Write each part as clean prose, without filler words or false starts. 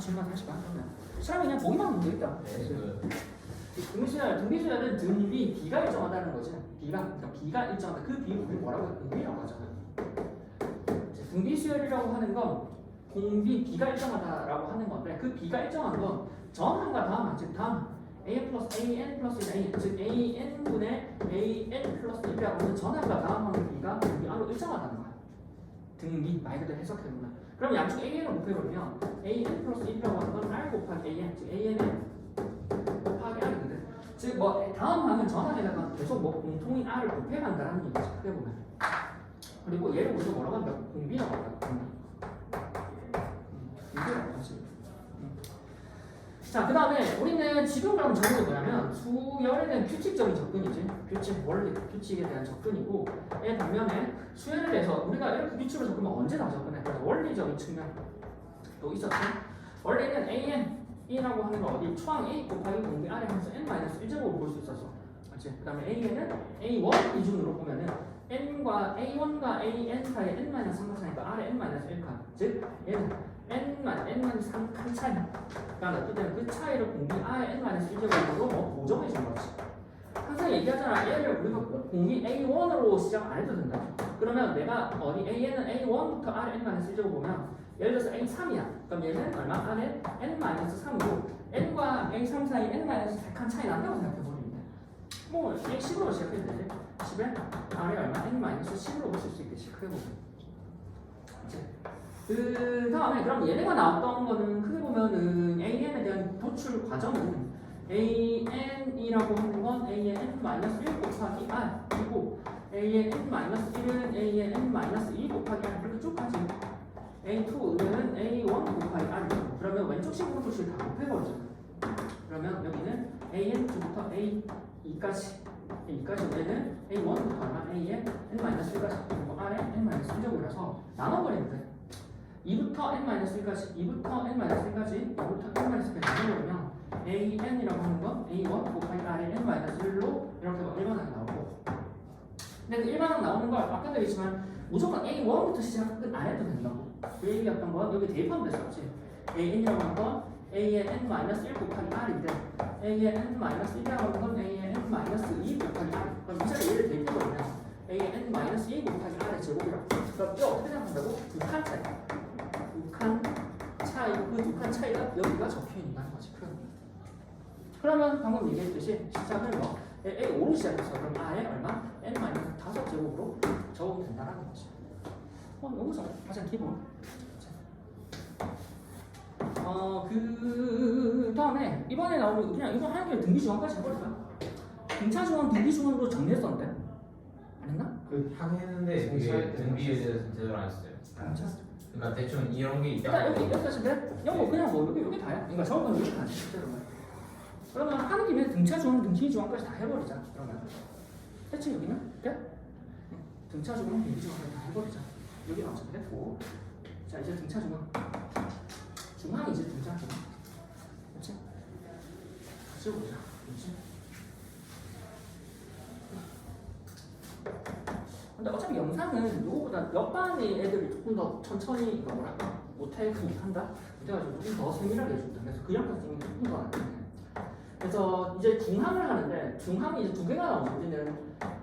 질문 다시 봐. 그러면 사람이 그냥 보기만 하면 되겠다. 등비수열은 등비 B가 일정하다는 거지. B가 일정하다. 그 B를 우리 뭐라고 해요? 공비라고 하잖아요. 등비수열이라고 하는 건 공비 B가 일정하다라고 하는 건데 그 B가 일정한 건 전항과 다음, 즉 다음 AN 플러스 AN 플러스 AN, 즉 AN분의 AN 플러스 1이라고 하는 전항과 다음하는 B가 등비 R로 일정하다는 거야. 등비 말 그대로 해석해보면 그럼 양쪽 AN을 곱해버리면 AN 플러스 1이라고 하는 건 R 곱하기 AN, 즉 AN은 곱하기 R이거든. 즉 뭐 다음 항은 전항에다가 계속 뭐 공통인 R을 곱해간다는 얘기지. 크게 보면. 그리고 얘를 우리가 뭐라고 한다? 공비라고 한다. 공비라고 하지. 자, 그 다음에 우리는 지금 그럼 적은 게 뭐냐면 수열에 대한 규칙적인 접근이지. 규칙, 원리, 규칙에 대한 접근이고 얘 반면에 수열에 대해서 우리가 이렇게 규칙으로 접근하면 언제 다 접근해? 그래서 원리적인 측면도 있었지. 원래는 AN이라고 하는 거 어디 초항 A 곱하기 공비 R에 항상 N-1제곱으로 볼 수 있었어. 맞지? 그 다음에 A는 A1 기준으로 보면은 N과 A1과 AN 사이에 N-3가 차이니까 R에 N-1칸. 즉 얘는 N-3칸 차이가 어떨 때는 그 차이를 공비 R에 N-1제곱으로 뭐 보정해 준 거지. 항상 얘기하잖아. 얘를 우리가 공비 A1으로 시작 안 해도 된다. 그러면 내가 어디 AN은 A1부터 R에 N-1제곱 보면 예를 들어서 A3이야. 그럼 얘는 얼마? R에 N-3이고 N과 A3 사이 N-4칸 차이 난다고 생각해버리면 돼. 뭐 A10으로 시작해도 되지. 10에 R에 얼마? N-10으로 보실 수 있겠지. 크게 보면. 그 다음에 그럼 얘네가 나왔던 거는 크게 보면은 AN에 대한 도출 과정은 AN이라고 하는 건 AN-1 곱하기 R이고 AN-1은 AN-2 곱하기 R 이렇게 쭉 가지. A2는 A1 곱하기 R이고 그러면 왼쪽 식으로 도출 다 곱해버리잖아. 그러면 여기는 AN2부터 A2까지 얘는 A1부터 얼마? AN-1까지 그리고 R에 N-1제곱이라서 나눠버리면 돼. 2부터 N-1까지 2부터 N-1까지 2부터 N-1까지 나눠버리면 AN이라고 하는 건 A1 곱하기 R에 N-1로 이렇게 일반항이 나오고 근데 그 일반항 나오는 걸 아까도 얘기했지만 무조건 A1부터 시작은 안 해도 된다고. 그 얘기였던 건 여기 대입하면 됐었지. AN이라고 하는 건 AN-1 곱하기 R인데 AN-1이라고 하는 건 AN-2 곱하기 R. 그럼 이 자리에 얘를 대입해버리면 AN-2 곱하기 R의 제곱이라고. 그럼 이거 어떻게 생각한다고? 두 칸 차이. 그 두 칸 차이가 여기가 적혀있는 거지. 그러면 방금 얘기했듯이 시작을 뭐 A5로 시작했어. 그럼 R에 얼마? N-5제곱으로 적으면 된다는 거지. 여기서 가장 기본. 그 다음에 이번에 나오는 그냥 이거 하는 게 등비중앙까지 해버릴까? 등차중앙, 등비중앙으로 정리했었는데 안 했나? 그 하긴 했는데 그게 등비에 대해서 제대로 안 했어요. 그러니까 대충 이런 게 있다. 일단 여기까지 돼? 이거 그냥 뭐 여기 다야. 그러니까 적은 이렇게 하지. 그러면 하는 김에 등차중앙, 등비중앙까지 다 해버리자. 그러면 대충 여기는 돼? 등차중앙, 등비중앙까지 다 해버리자. 여기 나오자. 됐고. 자 이제 등차중앙. 중앙이지 등차중앙. 그렇지? 같이 보자. 그렇지? 근데 어차피 영상은 이거보다 옆반의 애들이 조금 더 천천히 이거 뭐랄까 못한다? 그래가지고 조금 더 세밀하게 해준다. 그래서 그 영상 찍는 게 조금 더 낫네. 그래서 이제 중항을 하는데 중항이 이제 두 개가 나오죠. 우리는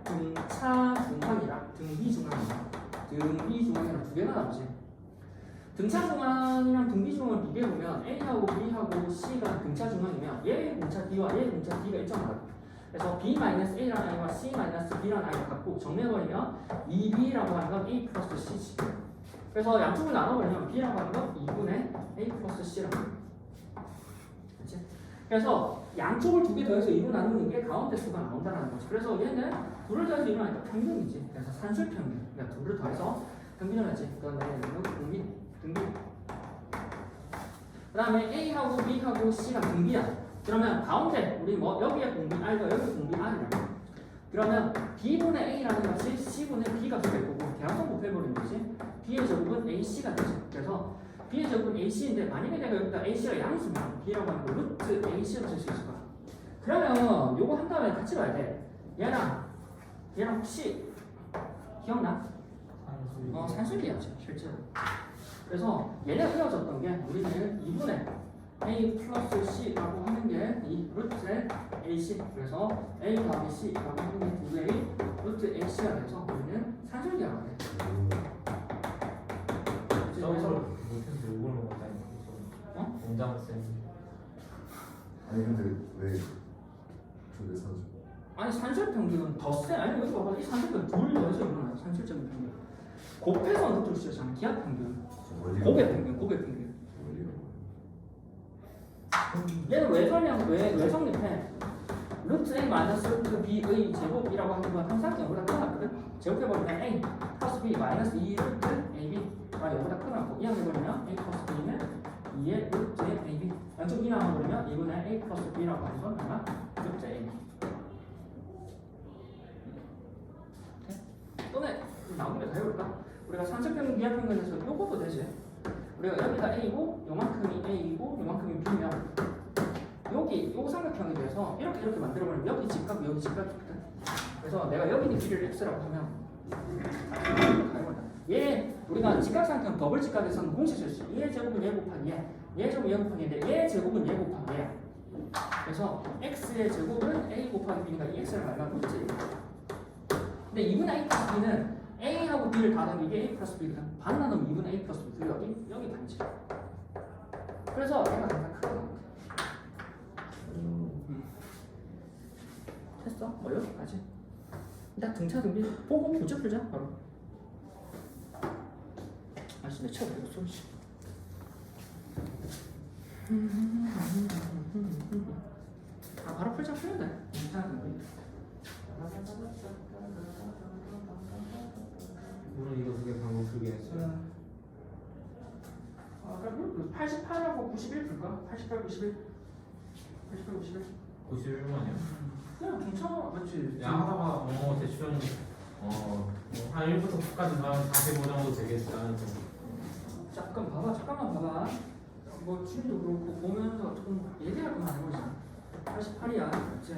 등차 중항이랑 등비 중항이랑 등비 중항이랑 두 개가 나오지. 등차 중항이랑 등비 중항을 비교해보면 A하고 B하고 C가 등차 중항이면 얘의 등차 D와 얘의 등차 D가 일정하다. 그래서 B-A라는 A와 C-B라는 I가 같고 정리해버리면 2B라고 하는 건 A 플러스 C지. 그래서 양쪽을 나눠버리면 B라고 하는 건 2분의 A 플러스 C라고. 그렇지? 그래서 양쪽을 두 개 더해서 2로 나누는 게 가운데 수가 나온다는 거지. 그래서 얘는 둘을 더해서 2로 나니까 평균이지. 그래서 산술평균. 그러니까 둘을 더해서 평균을 하지. 그다음에 등비. 그 다음에 A하고 B하고 C가 등비야. 그러면 가운데 우리 뭐 여기에 공비 R과 여기 공비 R이라고. 그러면 B분의 A라는 것이 C분의 B가 될 거고 대항선 곱해버리는 거지. B의 제곱은 AC가 되지. 그래서 B의 제곱은 AC인데 만약에 내가 여기다 AC가 양수면 B라고 하는 거 루트 AC로 쓸 수 있을 거야. 그러면 요거 한 다음에 같이 봐야 돼. 얘랑 혹시 기억나? 산술비야 실제로. 그래서 얘네가 헤어졌던 게 우리는 2분의 A 플러스 C라고 하는 게 이 루트의 AC. 그래서 A 더하기 C라고 하는 게 두 개의 루트 AC가 돼서 우리는 산술기하게 돼. 점수를 못해서 욕을 먹었다니까. 어? 공장 쌤. 아니 근데 왜 저게 사죠? 아니 산술 평균은 더 세. 아니 여기 봐봐. 이 산술 평균 둘 더해서 일어나요. 산술적인 평균. 곱해서 넣을 수 있잖아. 기하 평균. 고개 평균. 고개 평균. 얘는 왜 설명 왜 성립해? 루트 A 마이너스 루트 B의 제곱이라고 하는 건 항상 여기보다 크거든. 제곱해버리면 A 플러스 B 마이너스 2 루트 AB가 여기보다 크고 이항해버리면 A 플러스 B는 2의 루트 AB. 양쪽 이항해버리면 이분의 A 플러스 B라고 하는 건 얼마? 루트 AB. 또는 나오는 게다 해볼까? 우리가 산술평균 기하평균에서 요것도 되지. 우리가 여기가 A고 요만큼이 A이고 요만큼이 B면 여기 요 삼각형에 대해서 이렇게 만들어버리면 여기 직각 여기 직각이거든. 그래서 내가 여기는 B를 X라고 하면 얘 우리가 직각삼각형 더블 직각에서는 공식 쓸 수 있어. 얘 제곱은 얘 곱하기 얘 제곱은 얘 곱하기 얘인데 얘 제곱은 얘 곱하기 얘야. 그래서 X의 제곱은 A 곱하기 B니까 이 X를 말하면 루트. 근데 2분의 A 플러스 B는 A하고 B를 다 더하면 이게 A 플러스 B거든. 반 나누면 2분의 A 플러스 B. 그게 어디? 여기 반지. 그래서 얘가 항상 크게 나와. 됐어? 뭐 여기까지. 일단 등차 등비 보고 부쩍 풀자 바로. 아씨 내 차가 이거 쏘지. 아 바로 풀자 풀면 돼. 등차 등비. 오늘 이거 두개 방금 풀게 했어요. 그럼 88하고 91 풀까? 88, 91. 88, 91. 91만이요? 그냥 괜찮아, 맞지? 야 하다가 대충 한 1부터 9까지 나면 45 정도 되겠다는 거. 잠깐만 봐봐. 뭐 추리도 그렇고 보면서 조금 얘기할 것만 해보자. 88이야, 이제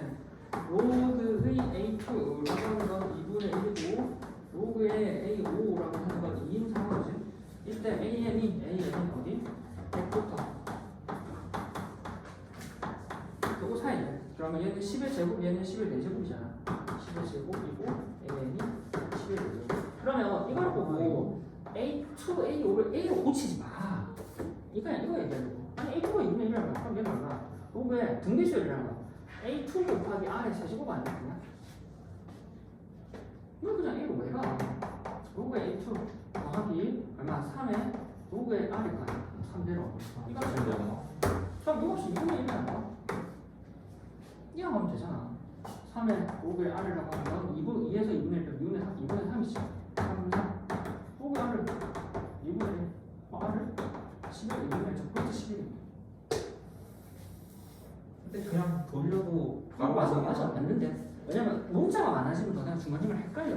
로그의 A2라고 하는 건 2분의 1이고 로그의 A5라고 하는 건 2인 3거지. 이때 AN이 어디? 100부터 요거 사이에. 그러면 얘는 10의 제곱, 얘는 10의 4제곱이잖아. 10의 제곱이고 AN이 10의 4제곱. 그러면 이걸 보고 A2, A5를 A로 고치지 마. 이거 얘기하려고. 아니 A2가 2분의 1이라고. 그럼 얘는 얼마? 로그의 등비수열이라는 거. A2 곱하기 R의 세제곱 아니야 그냥? 이거 그냥 A로 왜 가? 로그의 A2 더하기 얼마? 3의 로그의 R이니까 3대로. 이거 하면 그럼 이거 없이 2분의 1이 안 나와? 이거 하면 되잖아. 3의 로그의 R이라고 하는 건 2에서 2분의 1 빼고 2분의 3이지. 3, 3. 로그의 R을 2분의 1. R을 11, 2분의 1. 저 플러스 11. 근데 그냥 돌려도 맞아 맞는데. 왜냐면 문자가 많아지면 더 그냥 중간중간 헷갈려.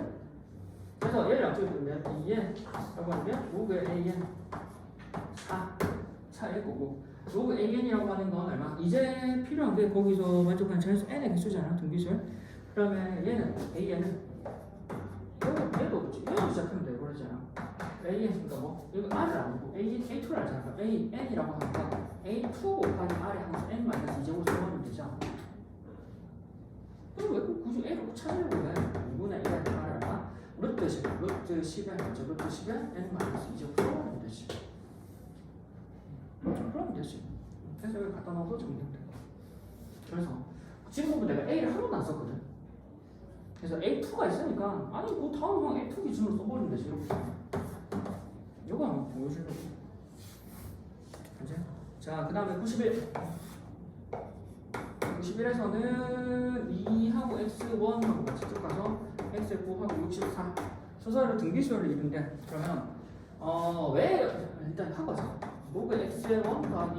그래서 얘를 앞쪽에 두면 2n라고 하면 로그 an 4일 거고 로그 an이라고 하는 건 얼마? 이제 필요한 게 거기서 만족하는 자연수 n의 개수잖아. 등비수열. 그러면 얘는 an은 얘도 시작하면 돼 버리잖아. an이니까 뭐 이거 r을 안 보고 a2를 알잖아. 그럼 an이라고 하는 건 a2 곱하기 r에 항상 n 마이너스 2제곱 써보면 되죠. 그럼 왜 굳이 A로 찾으려고 해? 2분의 1의 R을 얼마? 루트 10에 루트 10에 N 마이너스 2제곱 풀어보면 되지. 그러면 되지. 그래서 여기 갖다 넣어서 정리하면 돼. 그래서 지금 보면 내가 A를 한 번도 안 썼거든. 그래서 A2가 있으니까 아니 그 다음 그냥 A2 기준으로 써버리면 되지. 이렇게. 이거 한번 보여주려고. 이제 자, 그 다음에 91. 91에서는 2하고 x1하고 같이 쭉 가서 x9하고 64 순서대로 등비수열을 이룬대. 그러면 왜 일단 한 거죠. 로그 x1 더하기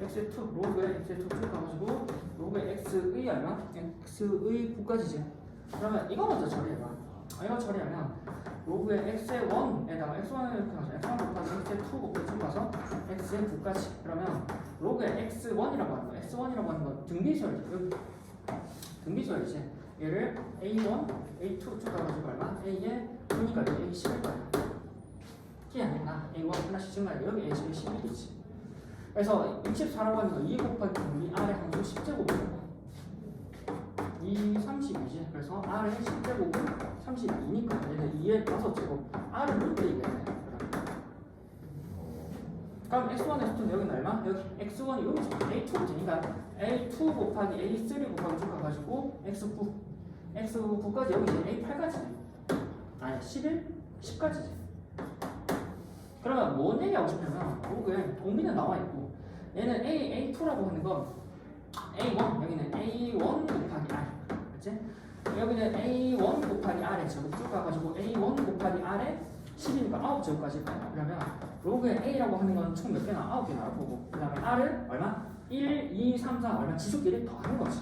x2 로그의 x2 쭉 가가지고 로그의 x의 얼마? x의 9까지지. 그러면 이거 먼저 처리해봐. 이거 처리하면 로그의 x1에다가 x1을 이렇게 가서 x1 곱하기 x2 곱하기 쭉 가서 x의 9까지. 그러면 로그의 x1이라고 하는 거, x1이라고 하는 건 등비수열이지. 여기 등비수열이지. 얘를 a1, a2 쭉 가가지고 얼마? a의 9니까 여기 a 11 거야. 키 아니야. a1 하나씩 증가해. 여기 a 11이지. 그래서 24라고 하니까 2 곱하기 공비 R의 함수 10제곱이고 2, 32지. 그래서 R의 10제곱은 32니까 얘는 2의 5제곱 R은 몇 개이겠네. 그럼 x1, x2는 여기는 얼마? 여기 x1이 여기 있어. a2지. 그러니까 a2 곱하기 a3 곱하기 쭉 가가지고 x9 x9까지 여기 이제 a8까지 아니 11, 10까지지. 그러면 뭔 얘기하고 싶냐면 로그에 공비는 나와 있고 얘는 a2라고 하는 건 a1 여기는 a1 곱하기 r 그치? 여기는 a1 곱하기 r의 제곱 쭉 가가지고 a1 곱하기 r의 10이니까 9제곱까지 가요. 그러면 로그의 a라고 하는 건 총 몇 개나? 9개 나올 거고 그 다음에 r은 얼마? 1, 2, 3, 4 얼마? 지수끼리 더하는 거지.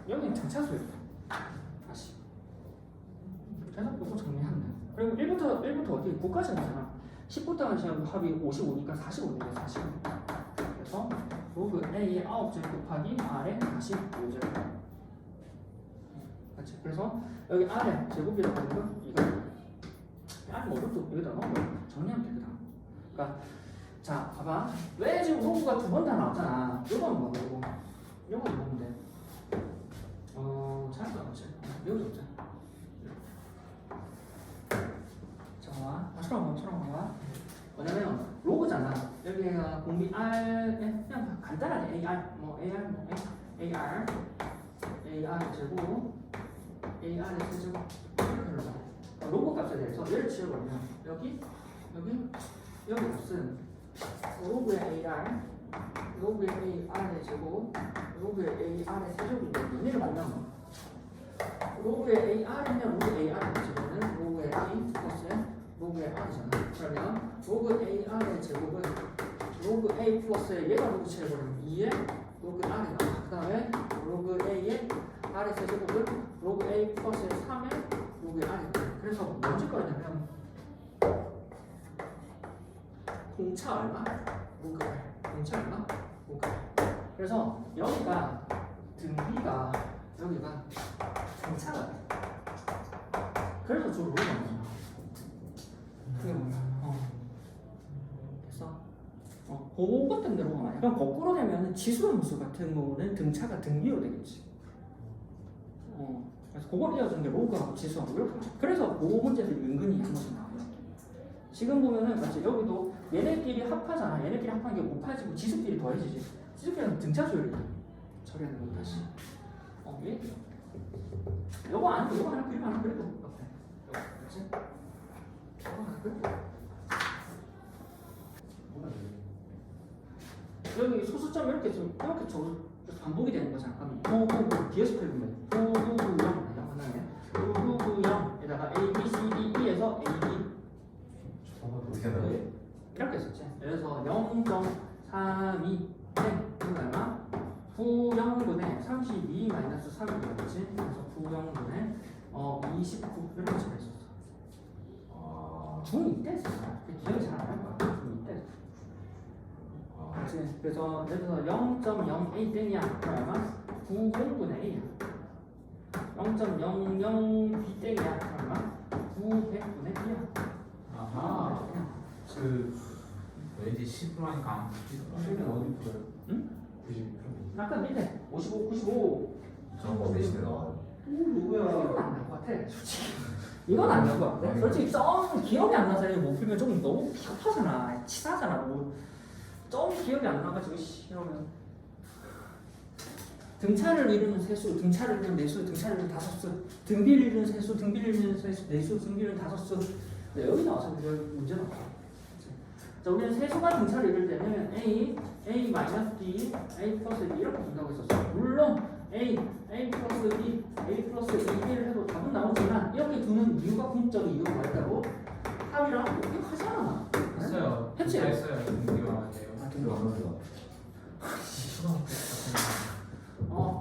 여기는 정차수예요. 다시 그래서 이거 정리하면 돼요. 그리고 1부터 어디? 9까지 하잖아. 10부터 하시면 합이 55니까 45니까 40. 그래서 로그 a의 9제곱 곱하기 r의 45제곱. 그렇지. 그래서 여기 r의 제곱이라고 하는 건 이거. r 뭐 이것도 여기다 넣으면 정리하면 되거든. 그러니까 자 봐봐. 왜 지금 로그가 두 번 다 나왔잖아. 이거는 뭐고? 이거는 뭔데? 잘안 나왔지. 여기서 없잖아. 처럼 봐봐. 뭐냐면 로그잖아. 여기가 공비 R 그냥 간단하게 AR 뭐 AR 뭐 AR 제곱 AR의 세제곱 로그 값에 대해서 얘를 지어버리면 여기 값은 로그의 AR의 제곱 로그의 AR의 세제곱인데 얘를 만나면 로그의 AR이면 로그 AR의 제곱은 로그의 A 플러스 로그의 R이잖아. 그러면 로그 AR의 제곱은 로그 A 플러스에 얘가 로그 채워버리면 2에 로그 R이 나와. 그 다음에 로그 A의 R의 세제곱은 로그 A 플러스에 3에 로그 R이 나와. 그래서 뭔지 거냐면 공차 얼마? 로그 R. 공차 얼마? 로그 R. 그래서 여기가 등비가 여기가 공차가 돼. 그래서 저 로그가 나와. 그게 뭐야? 됐어? 그거 같은 대로 가면 그럼 거꾸로 되면 지수함수 같은 거는 등차가 등비로 되겠지. 그래서 그걸 이어주는 게 로그하고 지수함수 이렇게 나와. 그래서 그 문제들 은근히 한 번씩 나와요. 지금 보면은 맞지? 여기도 얘네끼리 합하잖아. 얘네끼리 합한 게 곱해지고 지수끼리 더해지지. 지수끼리는 등차수율이 처리하는 거 다시. 예? 요거 아니고 요거 하나 그리고 하나 그래도 옆에. 그렇지? 여기 소수점 이렇게 반복이 되는 거잖아. 그럼 뒤에서 펴면 후구형에다가 A, B, C, D, E에서 A, B 이렇게 썼지. 그래서 0.32 이건 얼마? 9형분의 32 마이너스 3이 되겠지. 그래서 9형분의 29 이렇게 적혀있었어. 중2 때 썼어. 기억이 잘 안 날 거야. 중2 때. 그렇지. 그래서 예를 들어서 0.08 땡이야. 그럼 얼마? 9공분의 A야. 0.00B 땡이야. 그럼 얼마? 900분의 B야. 아하. 그 왠지 10으로 하니까 안 붙이더라. 어디 풀어요? 응? 90. 아까 밑에 55, 95. 저거 내신에 나와요. 누구야? 이건 안 날 것 같아. 솔직히. 이건 안 날 것 같아. 솔직히 좀 기억이 안 나서 못 풀면 좀 너무 비겁하잖아. 치사하잖아. 좀 기억이 안 나가지고 이러면 등차를 이루는 세수, 등차를 이루는 내수, 등차를 이루는 다섯수, 등비를 이루는 세수, 등비를 이루는 세수, 내수, 등비를 이루는 다섯수. 네, 여기 나와서 문제는 없어. 자, 우리는 세수가 등차를 이룰 때는 A 마이너스 D, A 플러스 D 이렇게 준다고 했었어. 물론 A 플러스 D, A 플러스 A를 해도 답은 나오지만 이렇게 두는 이유가 궁극적인 이유가 뭐였다고? 합이랑 이거 하잖아. 했어요. 했지? 했어요. 등기가 맞아요.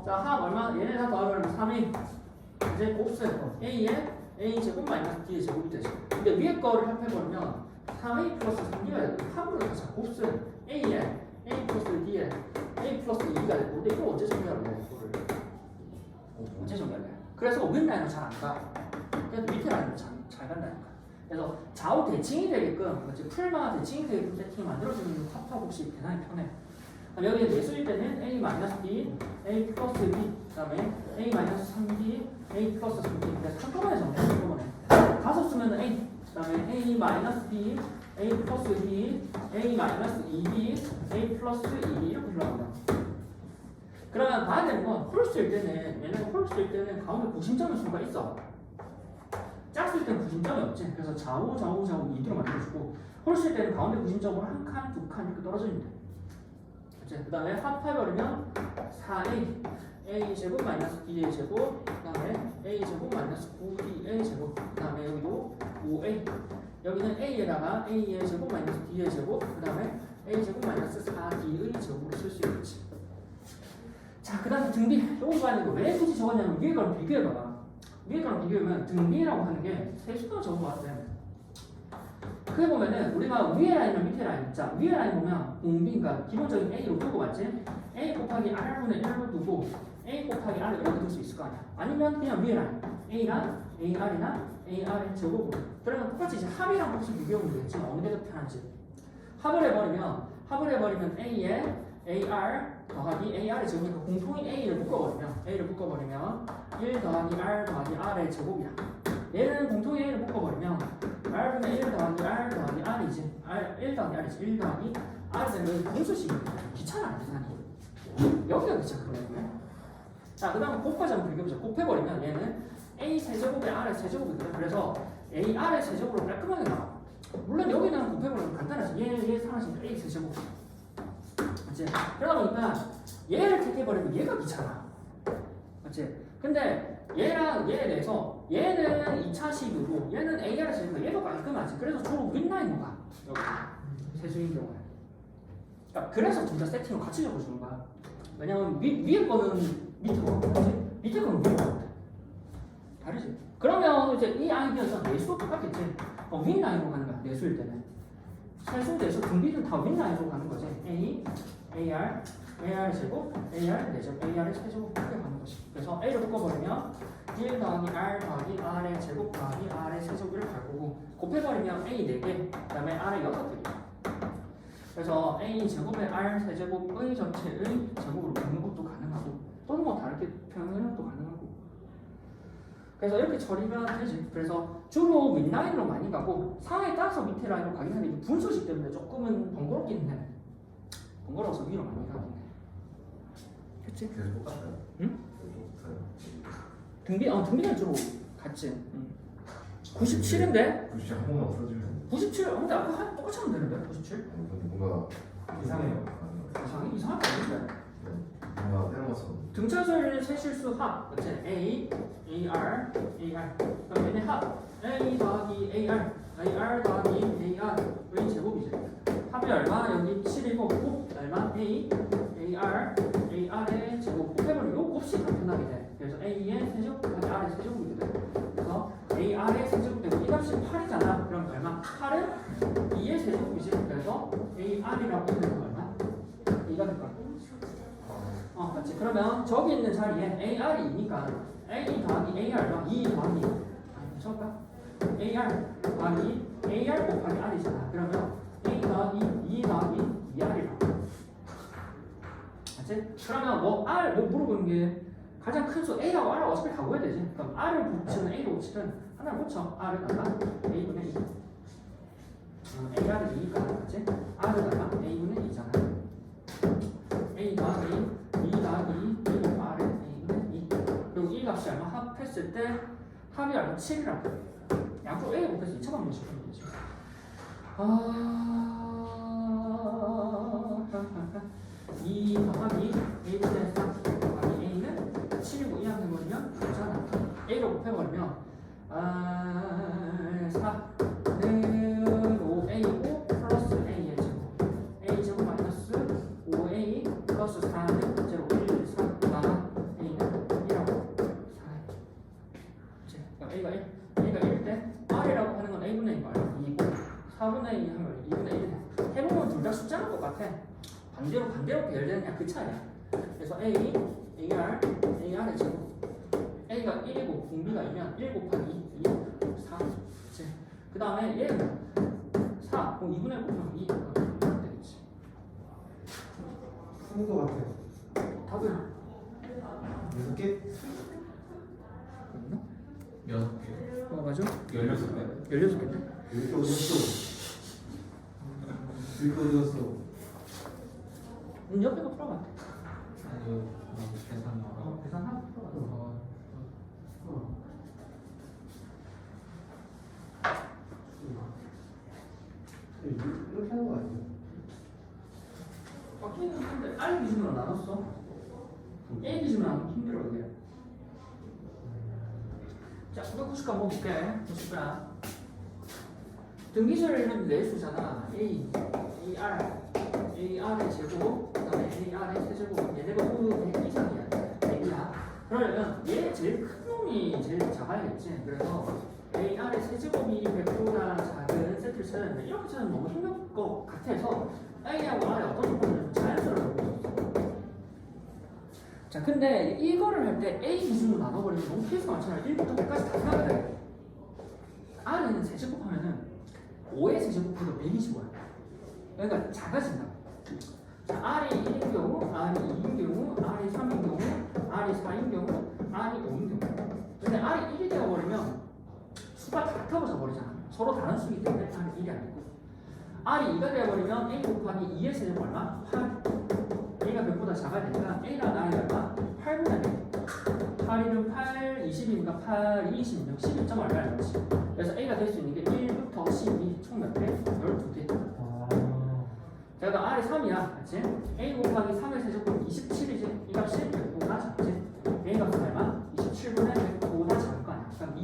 자, 합 얼마? 얘네 다 더하면 3이 이제 곱셈 A에 A 제곱 마이너스 D의 제곱이 되죠. 근데 위에 거를 합해보면 3A 플러스 3D가 되고 합으로 다시 곱셈 A에 A 플러스 D에 A 플러스 2가 되고 근데 이거 언제 정리하는 거야? 이거를 언제 정리하냐? 그래서 윗라인은 잘 안 가. 그래도 밑에 라인은 잘 간다니까. 그래서 좌우 대칭이 되게끔, 그렇지? 풀마 대칭이 되게끔 세팅을 만들어주는 합합혹시 계산이 편해. 여기 내수일 때는 a-b, a 플러스 b, 그 다음에 a-3b, a 플러스 3b. 그래서 한꺼번에 정해, 한꺼번에. 다섯 쓰면 a, 그 다음에 a-b, a 플러스 b, a-2b, a 플러스 2b 이렇게 흘러갑니다. 그러면 봐야 되는 건 홀수일 때는, 얘는 홀수일 때는 가운데 구심점의 수가 있어. 짝수일 때는 구심점이 없지. 그래서 좌우 2D로 만들어주고, 홀수일 때는 가운데 구심점으로 한 칸, 두 칸 이렇게 떨어지면 돼. 그 다음에 합해버리면 4a, a 제곱 마이너스 b의 제곱, 그 다음에 a 제곱 마이너스 9b의 제곱, 그 다음에 여기도 5a, 여기는 a에다가 a의 제곱 마이너스 b의 제곱, 그 다음에 a 제곱 마이너스 4b의 제곱으로 쓸 수 있겠지. 자, 그 다음에 등비. 요거 봐야 되는 거. 왜 굳이 적었냐면 위에 거랑 비교해봐봐. 위에 거랑 비교하면 등비라고 하는 게 세수가 적은 것 같아. 크게 보면은 우리가 위에 라인이랑 밑에 라인. 자, 위에 라인 보면 공비니까 기본적인 a로 두고 맞지? a 곱하기 r분의 1로 두고 a 곱하기 r을 이렇게 둘 수 있을 거 아니야. 아니면 그냥 위에 라인 a랑 ar이나 ar의 제곱으로. 그러면 똑같이 이제 합이랑 곱수 비교하면 되겠지. 어느 게 더 편한지. 합을 해버리면 a에 ar 더하기 ar의 제곱이니까 공통인 a를 묶어버리면 1 더하기 r 더하기 r의 제곱이야. 얘는 공통인 a를 묶어버리면 r분의 1 더하기 r 더하기 r이지. 1 더하기 r이지. 1 더하기 r 되면 공수식이 귀찮아 계산이. 여기가 귀찮거든요. 자, 그 다음에 곱하지 한번 비교해보자. 곱해버리면 얘는 a 세제곱에 r의 세제곱이거든. 그래서 ar의 세제곱으로 깔끔하게 나와. 물론 여기는 곱해버리면 간단하지. 얘 사라지니까 a 세제곱. 맞지? 그러다 보니까 얘를 택해버리면 얘가 귀찮아. 맞지? 근데 얘랑 얘에 대해서 얘는 2차식이고 얘는 AR을 쓰니까 얘도 깔끔하지. 그래서 주로 윗라인으로 가. 여기 세수인 경우에. 그러니까 그래서 둘 다 세팅을 같이 적어주는 거야. 왜냐면 위에 거는 밑으로 가지 밑에 거는 위로 가야 돼. 다르지? 그러면 이제 이 아이디어에서 내수가 똑같겠지. 윗라인으로 가는 거야. 내수일 때는. 세수, 내수, 등비는 다 윗라인으로 가는 거지. A, AR, AR 제곱, AR 내제곱, AR의 세제곱 이렇게 가는 거지. 그래서 A를 묶어버리면 1 더하기 R 더하기 R의 제곱 더하기 R의 세제곱 이렇게 갈 거고 곱해버리면 A 4개, 그 다음에 R의 6개. 그래서 A 제곱의 R 세제곱의 전체의 제곱으로 묶는 것도 가능하고 또는 뭐 다르게 표현하는 것도 가능하고. 그래서 이렇게 처리가 되지. 그래서 주로 윗라인으로 많이 가고 상황에 따라서 밑에 라인으로 가긴 하는데 분수식 때문에 조금은 번거롭긴 해. 번거로워서 위로 많이 가긴 해. 그치? 계속 똑같아요. 응? 계속 똑같아요. 등비는 주로 같지. 97인데? 97 한 번만 풀어주면. 97? 근데 아까 똑같이 하면 되는데? 97? 아니, 근데 뭔가 이상해요. 이상할 거 아닌데? 뭔가 빼먹었어. 등차수의 세실수 합, 그치? A, AR, AR. 그럼 얘네 합 A 더하기 AR, AR 더하기 AR의 제곱이지. 합이 얼마? 여기 7이고 곱 얼마? A, AR, AR의 제곱. 곱해버리면 요 곱이 간편하게 돼. 그래서 A의 세제곱 더하기 R의 세제곱이 돼. 그래서 AR의 세제곱되고 이 값이 8이잖아. 그럼 얼마? 8은 2의 세제곱이지. 그래서 AR이라고 있는 거 얼마? 2가 될 거야. 맞지? 그러면 저기 있는 자리에 AR이 2니까 A 더하기 AR 2 더하기 쳐볼까? AR 더하기 AR 곱하기 R이잖아. 그러면 A 더하기 2 더하기 2R이라고. 맞지? 그러면 뭐 R 뭐 물어보는 게 가장 큰 수 A하고 R을 어차피 다 구해야 되지. 그럼 R을 붙이든 A를 붙이든 하나를 붙여. R을 나가 A분의 2. AR은 2니까 맞지? R을 나가 A분의 2잖아. A 더하기 2 더하기 2 R은 A분의 2. 그리고 이 값이 얼마 합했을 때 합이 얼마 7이라고. 양쪽 A 곱해서 2차 방정식 하면 되지. 2 더하기 A분의 4 더하기 A는 7이고 이 항 해버리면 9잖아. A로 곱해버리면 4는 5A고 플러스 A의 제곱. A 제곱 마이너스 5A 플러스 4는 제로 1, 3, 4 A는 1하고 4. 그럼 A가 1일 때 R이라고 하는 건 A분의 2가 2고 4분의 2 하면 2분의 1이네. 해보면 둘 다 숫자는 똑같아. 반대로 배열되느냐 그 차이야. 그래서 A, AR, AR의 제곱. A가 1이고 공비가 2면 1 곱하기 2, 4. 그치? 그 다음에 얘는 4. 그럼 2분의 1 곱하기 2. 되겠지. 하는 거 같아요. 답은 6개? 맞나? 6개. 맞아? 16개. 16개네? 여기 어디였어? 여기 어디였어? 옆에 거 풀어봐. 아니 계산하고. 계산하고 풀어봐. 이렇게 하는 거 아니에요? 바뀌는 건데 R 기준으로 나눴어. A 기준으로 나누면 힘들어 이게. 자, 990가 한번 볼게. 90가. 등기술은 내수잖아. A, AR의 제곱, 그 다음에 AR의 세제곱. 얘네가 모두 100 이상이야. 100이야. 그러려면 얘 제일 큰 놈이 제일 작아야겠지. 그래서 AR의 세제곱이 100보다 작은 세트를 찾아야 되는데 이렇게 찾으면 너무 힘들 것 같아서 A하고 R의 어떤 조건을 자연스럽게 보여줬어. 자, 근데 이거를 할 때 A 기준으로 나눠버리면 너무 케이스가 많잖아요. 1부터 100까지 다 생각해야 돼. R은 세제곱하면은 5의 세제곱해도 125야. 그러니까 작아진다. 자, R이 1인 경우, R이 2인 경우, R이 3인 경우, R이 4인 경우, R이 5인 경우. 근데 R이 1이 되어버리면 수가 다 켜져 버리잖아. 서로 다른 수이기 때문에 R이 1이 아니고. R이 2가 되어버리면 A 곱하기 2의 세제곱 얼마? 8. A가 100보다 작아야 되니까 A랑 R이 얼마? 8분의 100. 8, 1은 8, 20이니까 8, 26, 12점 얼마야 되지? 그래서 A가 될 수 있는 게 1부터 12, 총 몇 개? 12개. 자, 그럼 R이 3이야. 그치? A 곱하기 3의 세제곱은 27이지? 이 값이 100보다 작지? A 값은 얼마? 27분의 100보다 작을 거 아니야. 그럼 2,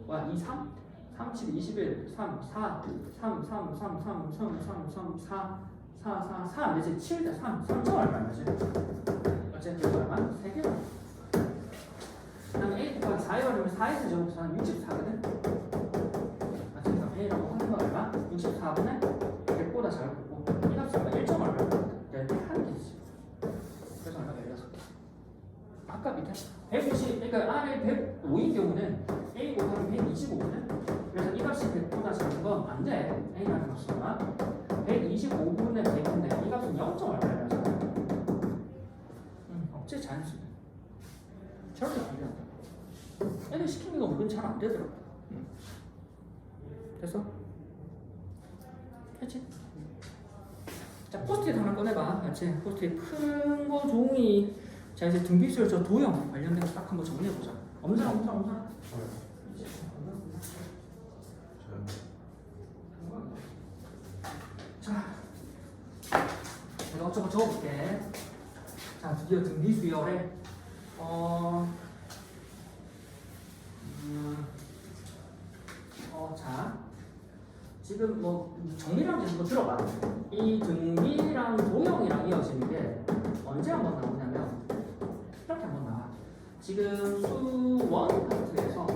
5, 2, 3? 3, 7, 21, 3, 4, 3, 3, 3, 3, 3, 3, 3, 4, 4, 4, 4 안 되지? 7, 3, 3점 얼마 되지? 어쨌든 얼마? 3개로. 그 다음에 A 곱하기 4에 버리면 4의 세제곱은 64거든? 그럼 A라고 하는 건 얼마? 64분의 100보다 작을 거고 이 값이 얼마? 1점 얼마? 네, 한 개지. 그래서 얼마? 16개. 아까 밑에 190, 그러니까 R의 105인 경우는 A 곱하기 125거든? 그래서 이 값이 100보다 작은 건 안 돼. A라는 값이 얼마? 125분의 100인데 이 값은 0점 얼마야? 억제 자연수네. 저렇게 비교한다. 애들 시키는 거 물론 잘 안 되더라고. 됐어? 했지? 자, 포스트잇 하나 꺼내봐. 맞지? 포스트잇 큰 거 종이. 자, 이제 등비술 저 도형 관련된 거 딱 한번 정리해보자. 엄선아. 자, 내가 어쩌고 적어볼게. 자, 드디어 등비수열에 자, 지금 뭐 정리랑 계속 들어봐. 이 등비랑 도형이랑 이어지는 게 언제 한번 나오냐면 이렇게 한번 나와. 지금 수 1 파트에서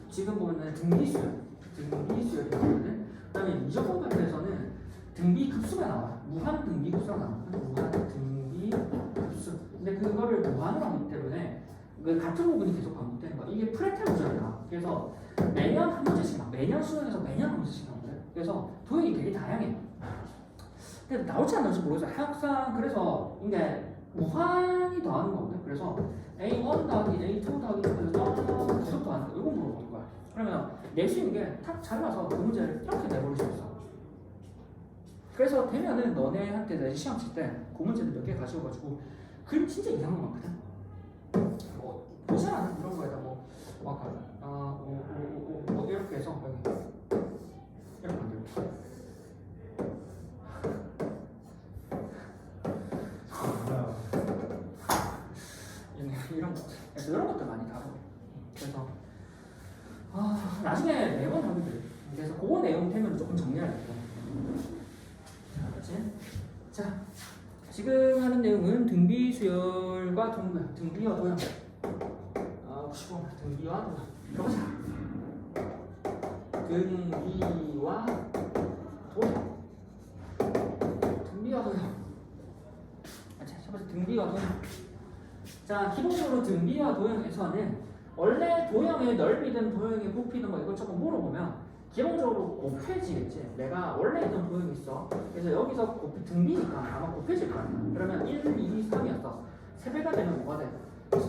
지금 보면은 등비수열이 나오거든. 그다음에 미적분 파트에서는 등비 급수가 나와. 무한 등비 급수가 나와. 무한 등비 급수. 근데 그거를 무한으로 하기 때문에 그 같은 부분이 계속 반복되는 거야. 이게 프레텔 구조야. 그래서 매년 한 문제씩 나와. 매년 수능에서 매년 한 문제씩 나오거든. 그래서 도형이 되게 다양해. 근데 나올지 안 나올지 모르겠어. 항상 그래서 이게 무한히 더하는 거거든. 그래서 A1 더하기 A2 더하기 계속 더하는 거. 이거 물어보는 거야. 그러면 낼 수 있는 게 탁 잘라서 그 문제를 이렇게 내버릴 수 있어. 그래서 되면은 너네한테 내가 시험 칠 때 그 문제를 몇 개 가져가지고 그림 진짜 이상한 거 많거든. 뭐 보잖아 이런 거에다 뭐 이렇게 해서 여기 이렇게 만들고. 이런 거. 그래서 이런 것들 많이 다뤄. 그래서 나중에 매번 하면 돼. 그래서 그거 내용 되면 조금 정리해야겠다. 그렇지? 자, 지금 하는 내용은 등비수열과 등비와 도형. 95. 등비와 도형. 들어보자. 등비와 도형. 등비와 도형. 첫 번째 등비와 도형. 자, 기본적으로 등비와 도형에서는 원래 도형의 넓이든 도형의 부피든 뭐 이것저것 물어보면 기본적으로 곱해지겠지. 내가 원래 있던 도형이 있어. 그래서 여기서 등비니까 아마 곱해질 거야. 그러면 1, 2, 3이었어. 3배가 되면 뭐가 돼?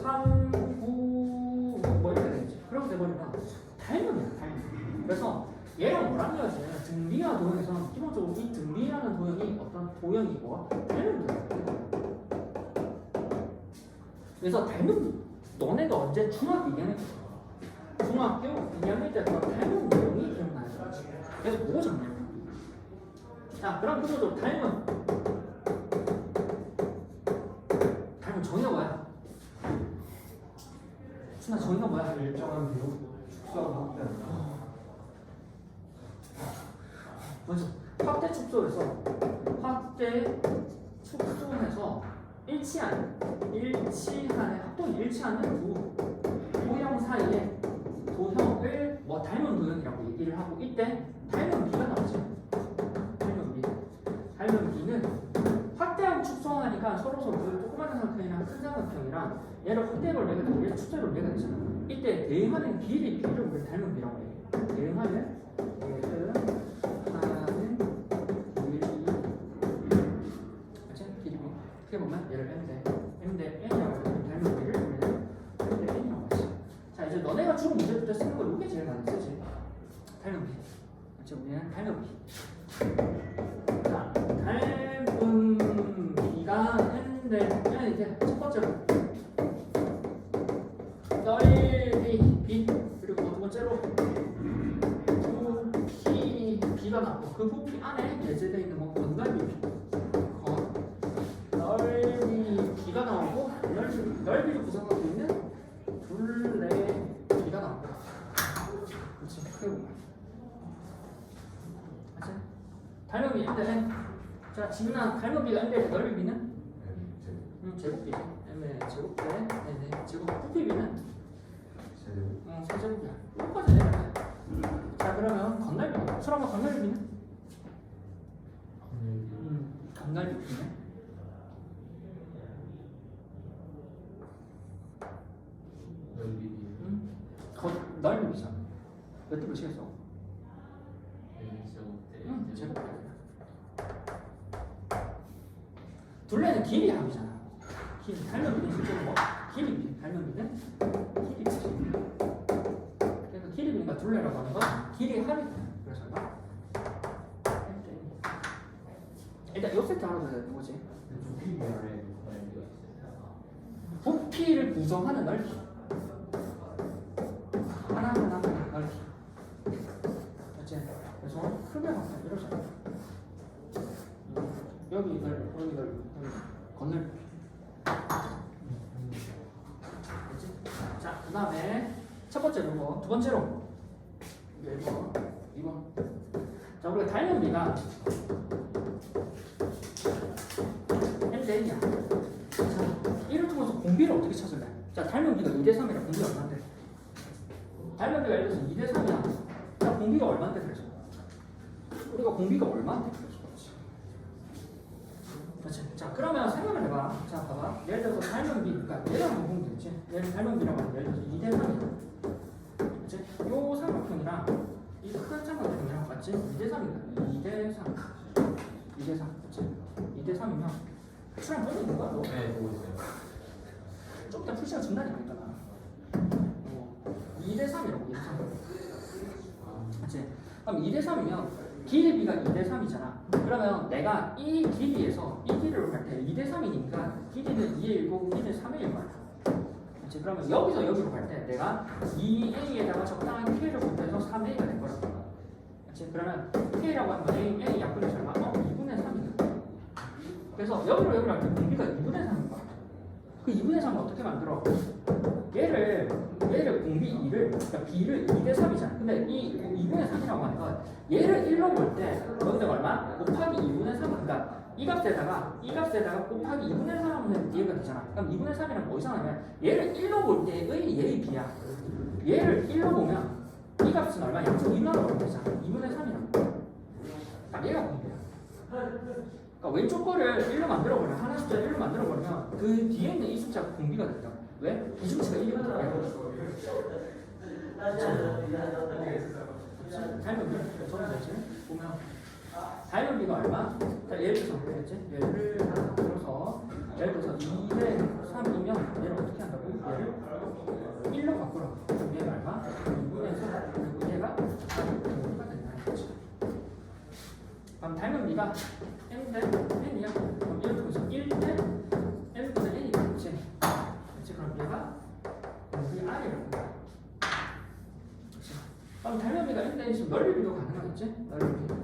3, 9, 뭐 이렇게 되겠지. 그렇게 돼버리면 닮음이야, 닮음. 그래서 얘랑 뭐라는 거지? 등비와 도형에서는 기본적으로 이 등비라는 도형이 어떤 도형이고 닮음 도형. 그래서 닮음, 너네가 언제 중학교 2학년 중학교 2학년 때부터 닮은 내용이 기억나요. 그래서 뭐가 적냐면, 자, 그럼 기본적으로 닮은 정의가 뭐야? 순아 정의가 뭐야? 일정한 비율 축소하고 확대한다. 맞아. 확대 축소에서 일치하는 합동이 일치하는 두 도형 사이에 도형을 뭐 닮은 도형이라고 얘기를 하고 이때 닮은 비가 나오지. 닮은 비는 확대하고 축소하니까 서로 그 조그마한 삼각형이랑 큰 삼각형이랑 얘를 확대를 내게 되고 얘를 축소를 내게 되잖아. 이때 대응하는 비를 우리가 닮은 비라고 얘기해. 대응하는 어떻게 보면 얘를 m 대 n이라고 닮은 비를 우리는 m 대 n이라고 하지. 자, 이제 너네가 주로 문제 풀 때 쓰는 거 이게 제일 많이 쓰지. 닮은 비. 그렇죠? 우리는 닮은 비. 자, 닮은 비가 n 대 n 이제 첫 번째로 넓이 b 그리고 두 번째로 부피 b가 나오고 그 부피 안에 내재되어 있는 뭐 건널비 b. 비가 나오고 넓이를 구성하고 있는 둘레 비가 나온다. 그렇지. 크게 보면. 맞지? 닮은 비 n대. 자, 지금은 닮은 비가 n대 넓이 비는 제곱비. m의 제곱대 n의 제곱. 부피 비는 세제곱이야. 똑같이 내려가요. 자, 그러면 건널비. 수랑과 건널비 비는? 건널비 비는? 넓이 비잖아. 몇 대 몇이겠어? 제곱. 둘레는 길이 합이잖아. 길이 닮은 비는 실제로 뭐? 길이 비. 닮은 비는 길이 비. 그래서 길이 비니까 둘레라고 하는 건 길이 합이다. 그래서 일단 요 세트 하나 더 되는 거지. 부피를 구성하는 넓이. 하나하나 넓이. 맞지? 그래서 크게 하면 이러잖아. 여기 넓이, 여기 넓이, 여기 건널비. 그렇지? 자, 그 다음에 첫 번째로 뭐, 두 번째로 1번, 2번. 자, 우리가 닮은 비가 n이야. 자, 이를 통해서 공비를 어떻게 찾을래? 자, 닮은 비가 2대 3이라 공비 얼마인데? 닮은 비가 예를 들어서 2대 3이야. 자, 공비가 얼마인데 그래서? 우리가 공비가 얼마인데 그래서 그렇지. 그렇지. 자, 그러면 생각을 해봐. 자, 봐봐. 예를 들어서 닮은 비, 그러니까 얘랑 공비겠지. 얘를 닮은 비라고 하면 예를 들어서 2대 3이야. 그렇지? 요 삼각형이랑 이 큰 삼각형이랑 같이 2대 3이다. 2대 3. 2대 3. 그렇지? 2대 3이면 수랑 보고 있는 거야, 너? 네, 보고 있어요. 좀 이따 풀시간 준다니까, 이따가. 2대 3이라고, 2대 3. 맞지? 그럼 2대 3이면 길이비가 2대 3이잖아. 그러면 내가 이 길이에서 이 길이로 갈 때 2대 3이니까 길이는 2의 1고 길이는 3의 1 말이야. 그렇지? 그러면 여기서 여기로 갈 때 내가 2a에다가 적당한 k를 곱해서 3a가 될 거란 말이야. 그렇지? 그러면 k라고 하면 a 약분이 얼마? 2분의 3이거든. 그래서 여기로 할 때 공비가 2분의 3인 거야. 그 2분의 3을 어떻게 만들어? 얘를 공비 2를, 그러니까 b를 2대 3이잖아. 근데 이 2분의 3이라고 하는 건 얘를 1로 볼 때 여기다가 얼마? 곱하기 2분의 3. 그러니까 이 값에다가 곱하기 2분의 3 하면 얘가 되잖아. 그럼 2분의 3이란 뭐 이상하냐면 얘를 1로 볼 때의 얘의 b야. 얘를 1로 보면 이 값은 얼마? 양쪽 2만으로 보면 되잖아. 2분의 3이라고. 딱 얘가 공비야. 그러니까 왼쪽 거를 1로 만들어버리면 하나 숫자 1로 만들어버리면 그 뒤에 있는 이 숫자가 공비가 됐다. 왜? 이 숫자가 1이거든. 닮은비 적으면 되지. 보면 닮은비가 얼마? 자, 예를 들어서 그랬지? 예를 들어서 2대 3이면 얘를 어떻게 한다고? 얘를 1로 바꾸라고. 그럼 얘가 얼마? 2분의 4 그리고 얘가 5가 된다. 그렇지? 그럼 닮은비가 n대 n이야. 그럼 이렇게 해서 1대 n분의 n이 되겠지. 그렇지? 그럼 얘가 여기 r이라고. 그렇지? 그럼 닮은비가 n대 있으면 넓이비도 가능하겠지? 넓이비.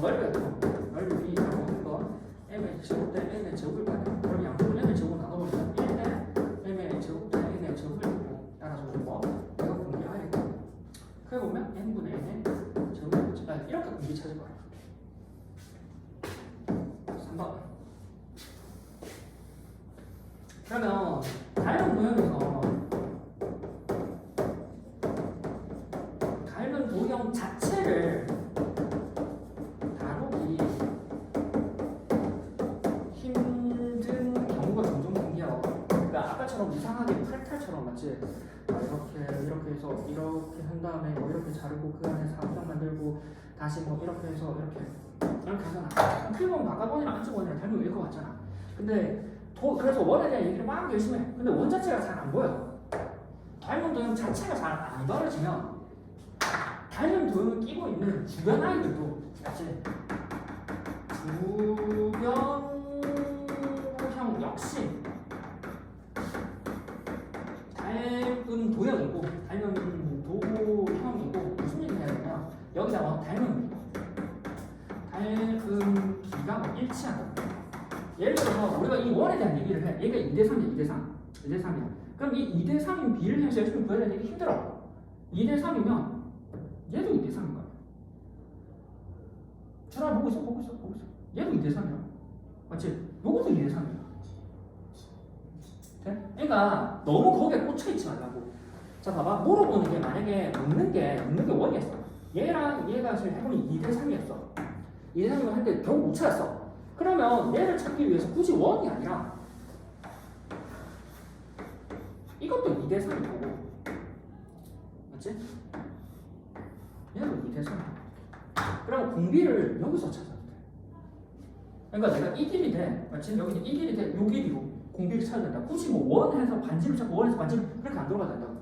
넓이가 되고 넓이비라고 하는 건 m의 제곱 대 n의 제곱일 거 아니야. 그럼 양쪽을 n의 제곱으로 나눠버리면 1대 m의 제곱 대 n의 제곱을 주고 따라서 뭐 내가 공개 r이고 그래 보면 n분의 n의 제곱을 되지. 이렇게 공개 찾을 거야. 3번. 그러면 닮은 도형에서 닮은 도형 자체를 다루기 힘든 경우가 종종 생겨. 그러니까 아까처럼 이상하게 프랙탈처럼 맞지? 이렇게 해서 이렇게 한 다음에 뭐 이렇게 자르고 그 안에 사각형 만들고 다시 뭐 이렇게 해서 이렇게 하잖아. 필본 바가본이랑 안쪽원이랑 닮은 일것 같잖아. 근데 그래서 원에 대한 얘기를 막 열심히 해. 근데 원 자체가 잘 안 보여. 닮은 도형 자체가 잘 안 떨어지면 닮은 도형을 끼고 있는 주변 아이들도 맞지? 주변 역시 닮은 도형이고 닮은 도형이고 무슨 얘기를 해야 되냐? 여기다가 닮은 비가 일치한다. 예를 들어서 우리가 이 원에 대한 얘기를 해. 얘가 2대3이야. 2대3이야. 그럼 이 2대3인 비를 해서 열심히 구해야 되는 게 힘들어. 2대3이면 얘도 2대3인 거야. 전화 보고 있어. 얘도 2대3이야. 맞지? 요것도 2대3이야. 돼? 그러니까 너무 거기에 꽂혀있지 말라고. 자 봐봐. 물어보는 게 만약에 묻는 게 원이었어. 얘랑 얘가 지금 해보니 2대3이었어. 2대3이면 한데 겨우 못 찾았어. 그러면 얘를 찾기 위해서 굳이 원이 아니라 이것도 2대3이 거고 맞지? 얘도 2대3이야. 그럼 공비를 여기서 찾아도 돼. 그러니까 내가 이 길이 돼. 맞지? 여기는 이 길이 돼. 요 길이로 공비를 찾아야 된다. 굳이 뭐 원에서 반지를 찾고 원에서 반지를 그렇게 안 들어가야 된다고.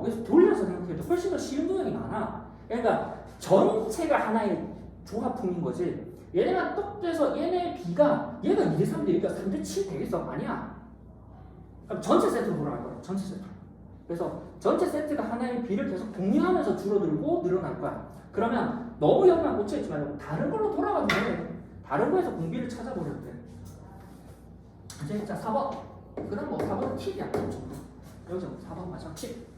그래서 돌려서 생각해도 훨씬 더 쉬운 도형이 많아. 그러니까 전체가 하나의 조합품인 거지. 얘네가 똑 돼서 얘네 B가 얘가 2대3 되니까 3대7 되겠어? 아니야. 그럼 전체 세트로 돌아갈 거야. 전체 세트. 그래서 전체 세트가 하나의 B를 계속 공유하면서 줄어들고 늘어날 거야. 그러면 너무 여기만 꽂혀있지 말고 다른 걸로 돌아가도 돼. 다른 거에서 공비를 찾아보려도 돼. 이제 자 4번. 그 다음 뭐 4번은 팁이야. 팁 정도. 여기서 4번 마지막 팁.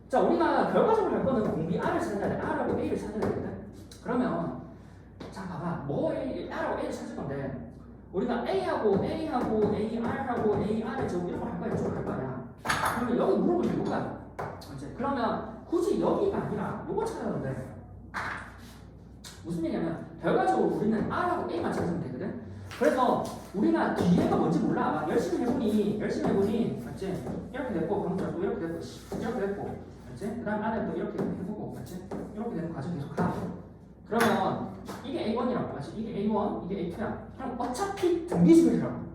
자, 우리가 결과적으로 할 거는 공비 R을 찾아야 돼. R하고 A를 찾아야 되거든. 그러면 자, 봐봐. 뭐 R하고 A를 찾을 건데 우리가 A하고 AR하고 AR을 제곱 이런 거 할 거야. 이쪽으로 할 거야. 그러면 여기 물어보는 게 이거야. 이제 그러면 굳이 여기가 아니라 이거 찾아야 돼. 무슨 얘기냐면 결과적으로 우리는 R하고 A만 찾으면 되거든. 그래서 우리가 뒤에가 뭔지 몰라. 열심히 해보니 맞지? 이렇게 됐고 방금 잡고 이렇게 됐고 맞지? 그 다음 안에 또 이렇게 해보고 맞지? 이렇게 되는 과정 계속 가. 그러면 이게 A1이라고 맞지? 이게 A1, 이게 A2야. 그럼 어차피 등비수열이라고.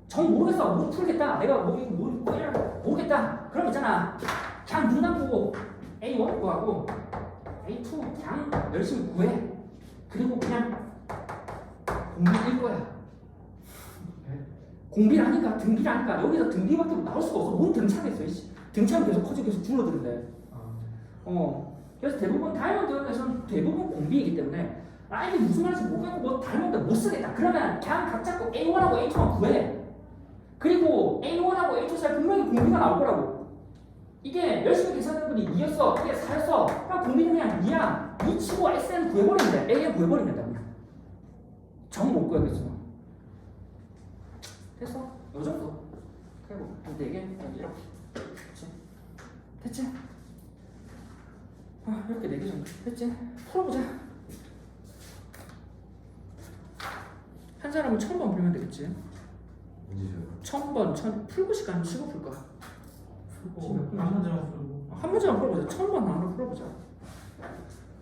정 모르겠어. 못 풀겠다. 내가 모르겠다. 그럼 있잖아. 그냥 눈만 보고 A1 구하고 A2 그냥 열심히 구해. 그리고 그냥 공비일 거야. 공비를 하니까 등비를 하니까 여기서 등비밖에 나올 수가 없어. 뭔 등차겠어. 등차는 계속 커지고 계속 줄어드는데. 그래서 대부분 다이아몬드 도형에서는 대부분 공비이기 때문에 이게 무슨 말인지 모르겠고 뭐 다이아몬드 못 쓰겠다. 그러면 그냥 각자 꼭 A1하고 A2만 구해. 그리고 A1하고 A2 사이 분명히 공비가 나올 거라고. 이게 열심히 계산하는 분이 2였어. 이게 4였어. 그럼 공비는 그냥 2야. 2 치고 SN 구해버리면 돼. AN 구해버리면 된다. 정 못 구하겠어. 됐어? 요 정도. 그리고 근데 이게 이렇게. 그치? 됐지? 이렇게 4개 정도. 됐지? 풀어보자. 한 사람은 1000번 풀면 되겠지? 1000번, 풀고 시간 치고 풀 거야. 한 문제만 풀고. 한 문제만 풀어보자. 처음 번 나오는 풀어보자.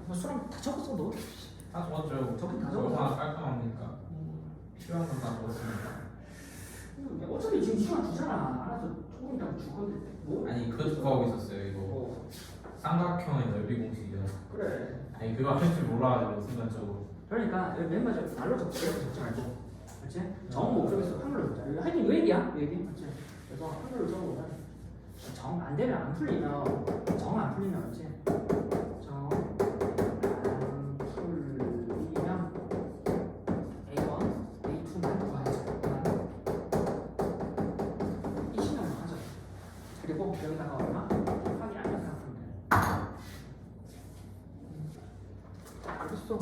뭐 수랑 다 적었어 너. 다 좋았죠. 저기 다 얼마나 깔끔합니까? 필요한 건 다 적었습니다. 어차피 지금 시간 주잖아. 알아서 조금 더 주거든. 뭐? 아니 그거 하고 있었어요. 이거 어. 삼각형의 넓이 공식이요. 그래. 아니 그거 할 줄 몰라가지고 순간적으로. 그러니까 맨 마지막 날로 적고 이렇게 적지 말고. 그렇지? 정 목적에서 한글로 적자. 하여튼 이 얘기야. 이 얘기. 그렇지? 그래서 한글로 적어보면 정 안 되면 안 풀리면 정 안 풀리면 그렇지? 정 안 풀리면 A1, A2만 구하자. 이 신경을 하자. 그리고 여기다가 얼마? 하기 안 생각하면 돼. 알겠어.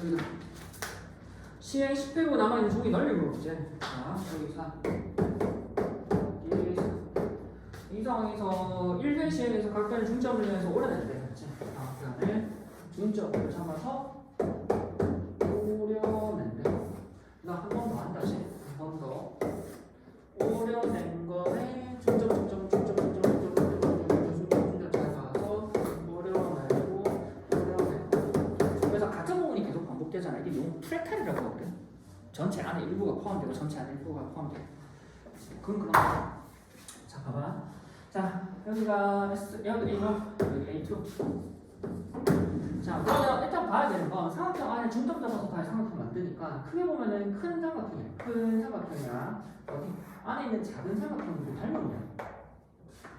여기다 시행 10회고 남아있는 종이 넓이 물어보지. 자, 여기 4. 이 상황에서 1회 시행에서 각별의 중점을 내서 오려낸대. 그렇지? 그 다음에 중점을 잡아서 오려낸대. 나 한 번 더 한다. 다시. 한 번 더. 오려낸 거에 중점 잡아서 오려내고 오려내고. 그래서 같은 부분이 계속 반복되잖아. 이게 용 트랙탈이라고 하거든. 전체 안에 일부가 포함되고 전체 안에 일부가 포함돼. 그건 그런 거야. 자, 봐봐. 자, 여기가 S, 여기 A2. 자, 그러면 일단 봐야 되는 건 삼각형 안에 중점 잡아서 다시 삼각형 만드니까 크게 보면은 큰 삼각형이야. 큰 삼각형이랑 어디 안에 있는 작은 삼각형이 닮음이야.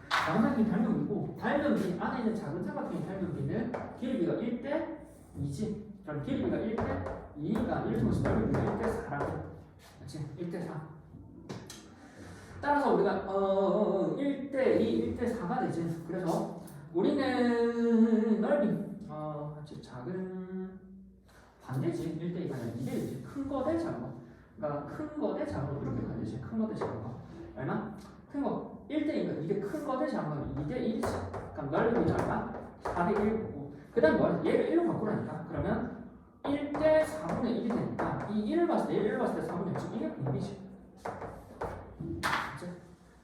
작은 삼각형이 닮음이고 닮음비 안에 있는 작은 삼각형의 닮음비는 길이가 1대 2지. 그럼 길이가 1대 2니까 1 통해서 넓이가 1대 4라고. 그렇지? 1대 4. 따라서 우리가 1대 2, 1대 4가 되지. 그래서 우리는 넓이 작은 반대지. 1대 2가 아니라 2대 1이지. 큰 거 대 작은 거. 그러니까 큰 거 대 작은 거 이렇게 가야 되지. 큰 거 대 작은 거. 얼마? 큰 거 1대 2가 이게 큰 거 대 작은 거 2대 1이지. 그럼 넓이는 얼마? 4대 1이고. 그 다음 뭐야? 얘를 1로 바꾸라니까. 그러면 1대 4분의 1이 되니까 이 1을 봤을 때 1을 봤을 때 4분의 1 이게 공비지.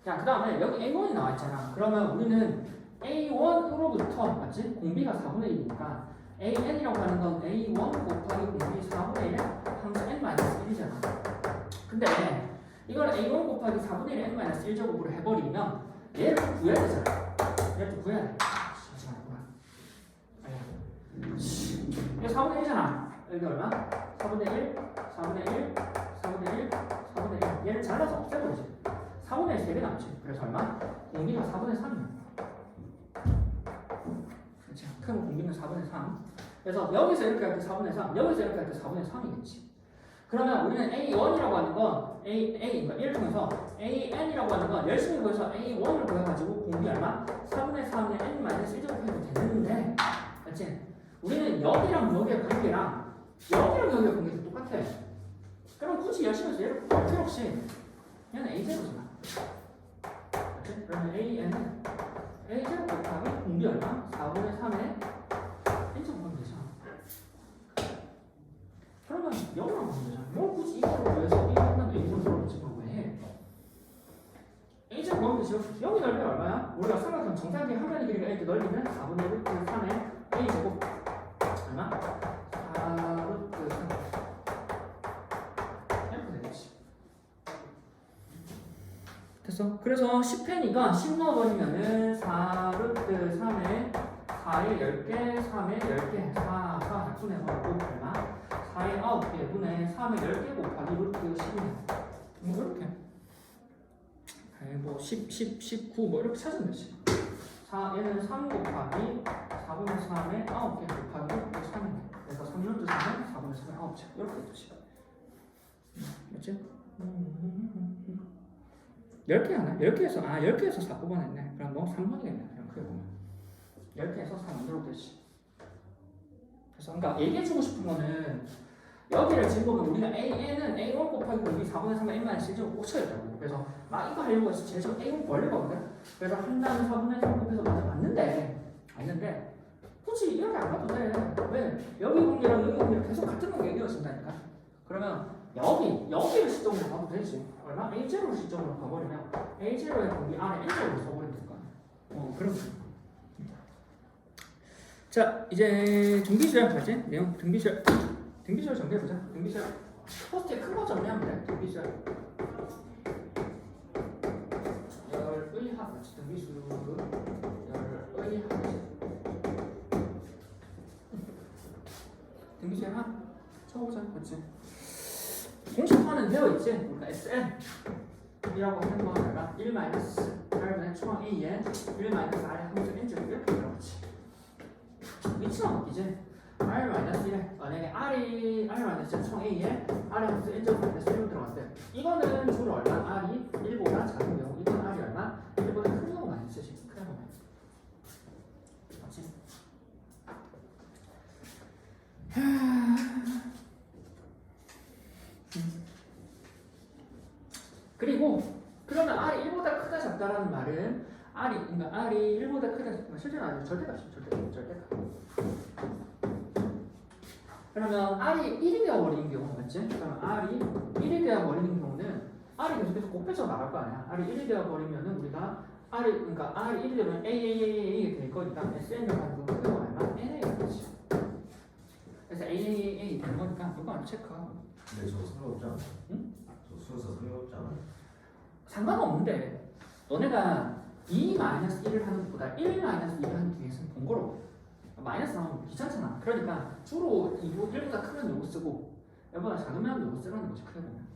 자, 그 다음에 여기 A1이 나와 있잖아. 그러면 우리는 A1으로부터 맞지? 공비가 4분의 1이니까 AN이라고 하는 건 A1 곱하기 공비 4분의 1의 함수 N-1이잖아. 근데 이걸 A1 곱하기 4분의 1의 N-1제곱으로 해버리면 얘를 또 구해야 되잖아. 얘를 또 구해야 돼. 이게 4분의 1이잖아. 여기 얼마? 4분의 1, 4분의 1, 4분의 1, 4분의 1. 얘를 잘라서 없애버리지. 4분의 3개 남지. 그래서 얼마? 공비가 4분의 3이야. 그렇지. 큰 공비는 4분의 3. 그래서 여기서 이렇게 할 때 4분의 3, 여기서 이렇게 할 때 4분의 3이겠지. 그러면 우리는 A1이라고 하는 건 그러니까 1을 통해서 AN이라고 하는 건 열심히 구해서 A1을 구해가지고 공비 얼마? 4분의 3의 N-1제곱 해도 되는데 그렇지? 우리는 여기랑 여기의 관계랑 여기랑 여기의 관계가 똑같아. 그럼 굳이 열심히 해서 얘를 볼 필요 없이 얘는 A제곱이잖아. 그렇지? 그러면 AN은 A제곱 곱하기 공비 얼마? 4분의 3의 N제곱 하면 되잖아. 그러면 0으로 하면 되잖아. 뭘 굳이 이거를 위해서 이거 한다면 A제곱으로 집어넣고 왜 해? A제곱 하면 되죠. 여기 넓이 얼마야? 우리가 삼각형 정사각형 한 면의 길이가 이렇게 넓이면 4분의 루트 3의 A제곱 얼마? 4루트 3 이렇게 되겠지. 됐어? 그래서 10회니까 10 넣어버리면은 4루트 3에 4에 10개, 3에 10개, 4가 약분해서 얼마? 4에 9개 분의 3에 10개 곱하기 루트 10이네. 뭐 이렇게. 뭐 10, 19 뭐 이렇게 찾으면 되지. 4, 얘는 3 곱하기 4분의 3에 9개 곱하기 루트 3이네. 그래서 3루트 3은 4분의 3에 9개. 이렇게 되지. 맞지? 10개 하나? 10개에서 10개에서 4 뽑아냈네. 그럼 뭐 3번이겠네. 그냥 크게 보면 10개에서 4 만들어도 되지. 그래서 그러니까 얘기해주고 싶은 거는 여기를 지금 보면 우리가 AN은 A1 곱하기 공비 4분의 3의 N만의 실제로 꽂혀있다고. 그래서 막 이거 하려고 해서 제일 처음 A1 벌리거든. 그래서 한 다음에 4분의 3 곱해서 먼저 맞는데 굳이 이렇게 안 가도 돼. 왜? 여기 공개랑 여기 공개랑 계속 같은 거 얘기해준다니까. 그러면 여기를 시점으로 가도 되지. 얼마? A0를 시점으로 가버리면 A0의 공기 안에 N제곱을 써버리면 될 거 아니야. 그럼. 자, 이제 등비수열 가지. 내용 등비수열 정리해보자. 등비수열 포스트에 큰 거 정리하면 돼. 등비수열 열의 합 같이 등비수 열의 합 등비수열 합 쳐보자. 그렇지. 공식화는 되어있지. 그러니까 SN 이라고 하는 건 얼마? 1 마이너스 R분의 초항 A에 1 마이너스 R의 함수 N제곱 이렇게 들어가지. 위치가 바뀌지. R 마이너스 1에 만약에 R 마이너스 총 A에 R의 함수 N제곱 마이너스 1로 들어갔대. 이거는 주로 얼마? R이 1보다 작은 경우. 이건 R이 얼마? 1보다 큰 경우가 많이 쓰지. 그래 보면. 맞지? 그리고 그러면 R이 1보다 크다 작다라는 말은 그러니까 R이 1보다 크다 작다 실제로 아니고 절대값이죠. 절대값. 그러면 R이 1이 되어버리는 경우 맞지? 그러면 R이 1이 되어버리는 경우는 R이 계속해서 곱해져 나갈 거 아니야. R이 1이 되어버리면은 우리가 그러니까 R이 1이 되면 A 될 거니까 SN이라고 하는 건 그거 얼마? NA가 되지. 그래서 A 되는 거니까 이거 하나 체크하고. 근데 저 상관없지 않아? 응? 저 순서 상관없지 않아? 상관없는데 너네가 2-1을 하는 것보다 1-1을 하는 뒤에서는 번거로워. 마이너스 나오면 귀찮잖아. 그러니까 주로 1보다 크면 요거 쓰고 1보다 작으면 요거 쓰라는 거지. 크게 보면.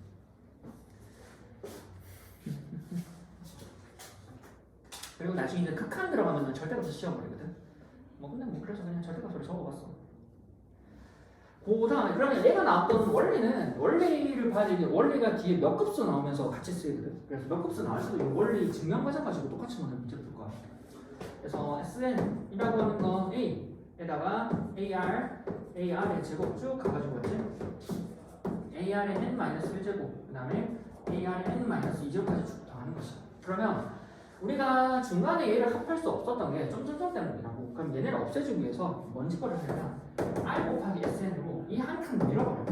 그리고 나중에 이제 극한 들어가면 절대값을 씌워버리거든. 근데 그래서 그냥 절대값으로 적어봤어. 그다음에 그러면 얘가 나왔던 원리를 봐야 되는데 원리가 뒤에 몇 급수 나오면서 같이 쓰이거든. 그래서 몇 급수 나올 수도 이 원리 증명 과정 가지고 똑같이 만든 문제 풀 거야. 그래서 SN이라고 하는 건 A에다가 AR의 제곱 쭉 가가지고 있지. AR의 N-1제곱 그 다음에 AR의 N-2제곱까지 쭉 더하는 것이야. 그러면 우리가 중간에 얘를 합할 수 없었던 게 점점점 때문이라고. 그럼 얘네를 없애주기 위해서 뭔 짓거리를 하냐면 R 곱하기 SN으로 이 한 칸 밀어버려.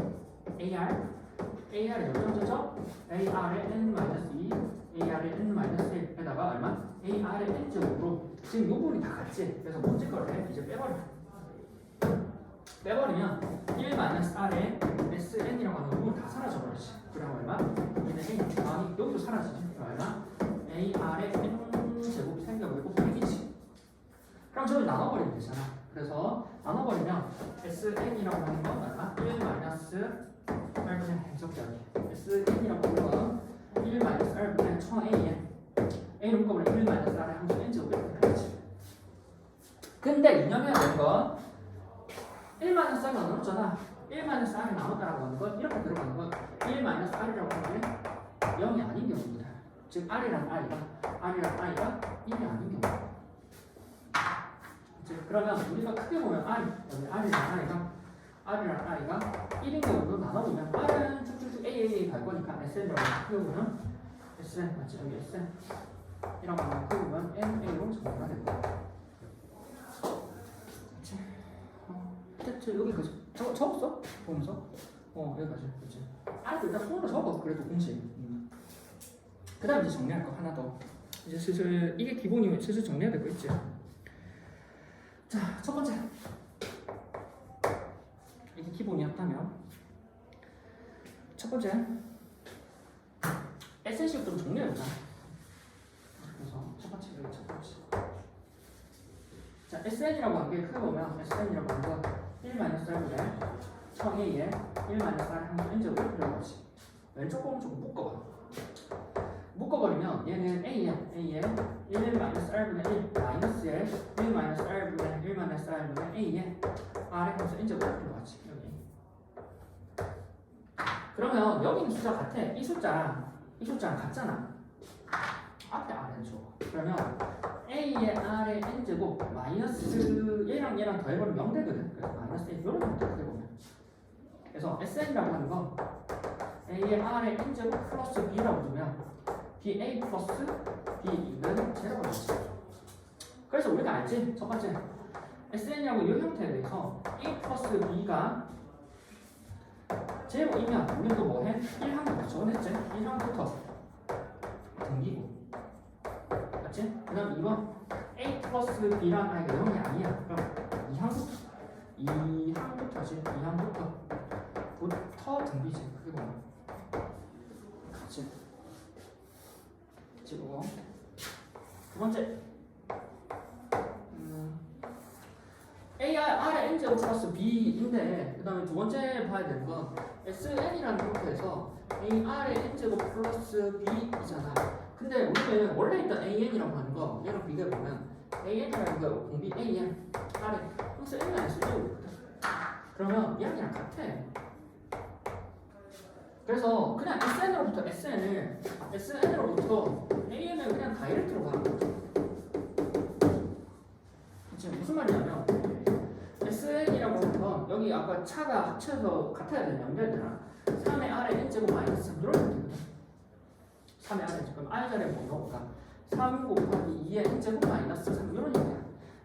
AR의 점점점 AR의 N-2 AR의 N-1에다가 얼마? AR의 N제곱으로 지금 이 부분이 다 같지? 그래서 뭔 짓거리를 해? 이제 빼버리면 1-R의 SN이라고 하는 부분 다 사라져버리지. 그럼 얼마? 얘는 A 주방이 여기도 사라지지. 그럼 얼마? AR의 N제곱 생겨버리고 100이지. 그럼 저기 나눠버리면 되잖아. 그래서 나눠버리면 SN이라고 하는 건 얼마? 1-R분의 적절히 SN이라고 하는 건 1-R분의 총 A에 A를 묶어버리면 1-R의 함수 N제곱 이렇게 되겠지. 근데 유념해야 되는 건 1-R이 나눴잖아. 1-R이 나눴다라고 하는 건 이렇게 들어가는 건 1-R이라고 하는 게 0이 아닌 경우입니다. 즉 R이랑 I가 1이 아닌 경우. 그러면 우리가 크게 보면 R이랑 I가 1인 경우도 나눠보면 R은 쭉쭉쭉 A 갈 거니까 SN이라고 크게 보면 SN 맞지? 여기 SN 이라고 하면 크게 보면 NA로 정리가 될 거야. 여기까지 적었어? 보면서? 여기까지. 그렇지. R도 일단 손으로 적어. 그래도 공식. 그 다음 이제 정리할 거 하나 더. 이제 슬슬 이게 기본이면 슬슬 정리해야 될 거 있지. 자, 첫 번째. 이게 기본이었다면 첫 번째 SN식부터 정리해보자. 그래서 첫 번째 여기 첫 번째. 자, SN이라고 하는 게 크게 보면 SN이라고 하는 건 1-R분의 총 A에 1-R 함수 N제곱 이렇게 들어가지. 왼쪽 오른쪽 묶어버리면 얘는 A에 1-R분의 1 마이너스에 1-R분의 1-R분의 A에 R의 함수 N제곱 이렇게 들어가지. 여기. 그러면 여기는 숫자 같아. 이 숫자랑 같잖아. 앞에 R은 줘. 그러면 A의 R의 N제곱 마이너스 얘랑 더해버리면 0 되거든. 그래서 마이너스 1 이런 형태 크게 보면. 그래서 SN이라고 하는 건 A의 R의 N제곱 플러스 B라고 두면 BA 플러스 B는 제로가 되지. 그래서 우리가 알지? 첫 번째 SN이라고 이 형태에 대해서 A 플러스 B가 제곱이면 우리는 또 뭐해? 1항부터 적어냈지? 1항부터 등기고 맞지? 그 다음 2번 A 플러스 B란 아이가 0이 아니야. 그럼 2항부터지. 2항부터 등비지. 그리고 같이 지고 두 번째 AR의 N제곱 플러스 B인데 그 다음에 두 번째 봐야 되는 건 SN이라는 형태에서 AR의 N제곱 플러스 B이잖아. 근데 우리는 원래 있던 AN이라고 하는 거 얘랑 비교해보면 AN이라는 거 공비 AN R에 플러스 N-1제곱이거든. 그러면 얘랑 같아. 그래서 그냥 SN으로부터 AN을 그냥 다이렉트로 가는 거죠. 지금 무슨 말이냐면 SN이라고 하는 건 여기 아까 차가 합쳐서 같아야 되는 연결들아 3의 R의 N제곱 마이너스 3 이런 형태거든. 3의 R의 N제곱 R 자리에 뭐 넣어볼까? 3 곱하기 2의 N제곱 마이너스 3 이런 형태야.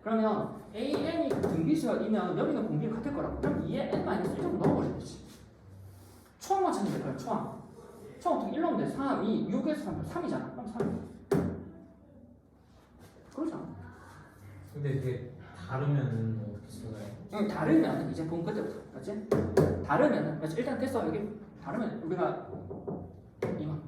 그러면 AN이 등비수열이면 여기는 공비가 같을 거라고. 그럼 2의 N 마이너스 1 정도 넣어버리면 되지. 초항만 찾으면 될까요? 초항 어떻게 1 넣으면 돼? 3, 2, 6에서 3, 3이잖아. 그럼 3 그러잖아. 근데 그게 다르면 어떻게 생각해? 다르면 이제 본 그때부터 맞지? 다르면은 맞지? 일단 됐어 여기 다르면 우리가 이만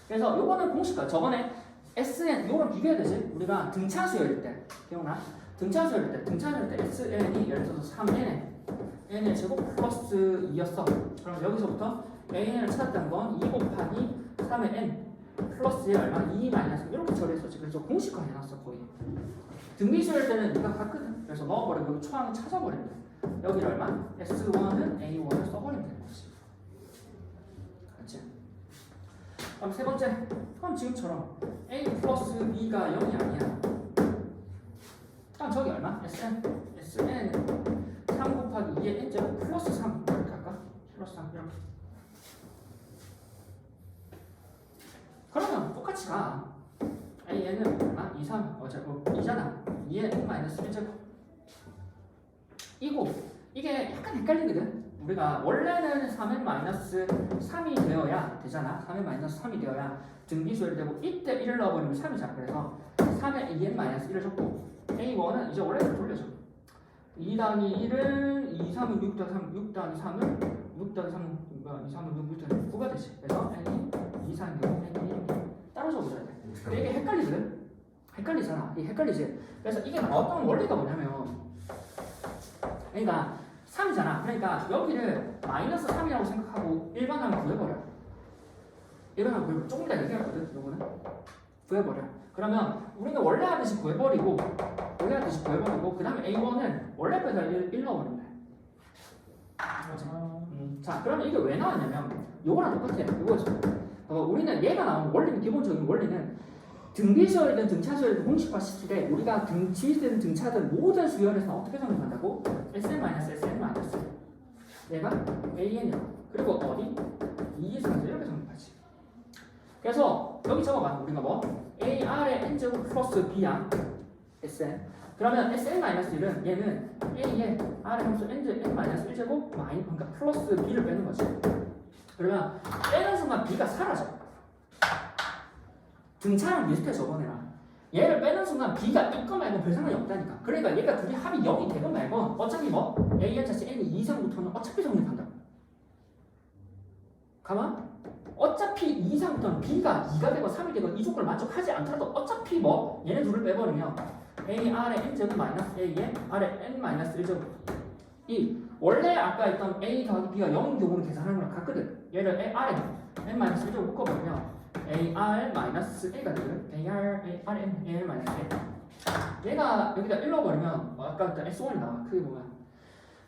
그래서 요거는 공식과 저번에 SN 요거랑 비교해야 되지? 우리가 등차수열일 때 기억나? 등차수열일 때 SN이 예를 들어서 3N N의 제곱 플러스 2였어. 그럼 여기서부터 AN을 찾았던 건 2 곱하기 3의 N 플러스에 얼마? 2 마이너스 이렇게 처리했었지. 그래서 공식화 해놨어 거의. 등비수열 때는 네가 같거든. 그래서 넣어버리고 여기 초항을 찾아버리면 돼. 여기 얼마? S1은 A1을 써버리면 되는 거지. 그렇지? 그럼 세 번째, 그럼 지금처럼 A 플러스 B가 0이 아니야. 그럼 저기 얼마? SN은 3 곱하기 2의 N제곱 플러스 3 이렇게 할까? 플러스 3 이렇게. 그러면 똑같이 가. AN은 얼마? 2, 3 어차피 2잖아. 2의 N 마이너스 1제곱. 이게 약간 헷갈리거든. 우리가 원래는 3n 마이너스 3이 되어야 되잖아. 3n 마이너스 3이 되어야 등비수열이 되고 이때 1을 넣어버리면 3이잖아. 그래서 3에 2n 마이너스 1을 줬고 A1은 이제 원래대로 돌려줘. 2 더하기 1은 2, 3은 6 더하기 3, 6 더하기 3은 6 더하기 3은 2, 3은 6, 6 더하기 9가 되지. 그래서 n이 2, 3, 6, n이 1 따로 적어줘야 돼. 근데 이게 헷갈리거든? 헷갈리잖아. 이게 헷갈리지? 그래서 이게 어떤 원리가 뭐냐면 그러니까 3이잖아. 그러니까 여기를 마이너스 3이라고 생각하고 일반항을 구해버려. 일반항을 구해버려. 조금 더 얘기하거든. 요거는 구해버려. 그러면 우리는 원래 하듯이 구해버리고 그 다음에 A1은 원래 빼다 1 넣어버리면 돼. 자, 그러면 이게 왜 나왔냐면 요거랑 똑같아. 요거죠. 우리는 얘가 나온 원리는 기본적인 원리는 등비수열이든 등차수열이든 공식화 시킬 때 우리가 등지든 등차든 모든 수열에서 어떻게 정리한다고? SN-SN- 얘가 AN이야. 그리고 어디? 2, 3, 이렇게 정리하지. 그래서 여기 적어봐. 우리가 뭐? AR의 N제곱 플러스 B야. SN. 그러면 SN-1은 얘는 A의 R의 함수 N-1제곱 그러니까 플러스 B를 빼는 거지. 그러면 빼는 순간 B가 사라져. 등차랑 비슷해 저번에랑. 얘를 빼는 순간 B가 있거 말고 별 상관이 없다니까. 그러니까 얘가 둘이 합이 0이 되건 말건 어차피 뭐 A의 자체 N이 2 이상부터는 어차피 성립한다고. 가만? 어차피 2 이상부터는 B가 2가 되건 3이 되건 이 조건을 만족하지 않더라도 어차피 뭐 얘네 둘을 빼버리면 A, R의 N제곱 마이너스 A의 R의 N 마이너스 1제곱 이 원래 아까 했던 A 더하기 B가 0인 경우는 계산하는 거랑 같거든. 얘를 R에 N 마이너스 1제곱 묶어버리면 AR 마이너스 A가 되거든. AR N AR 마이너스 A 얘가 여기다 1 넣어버리면 아까 했던 S1이 나와. 크게 보면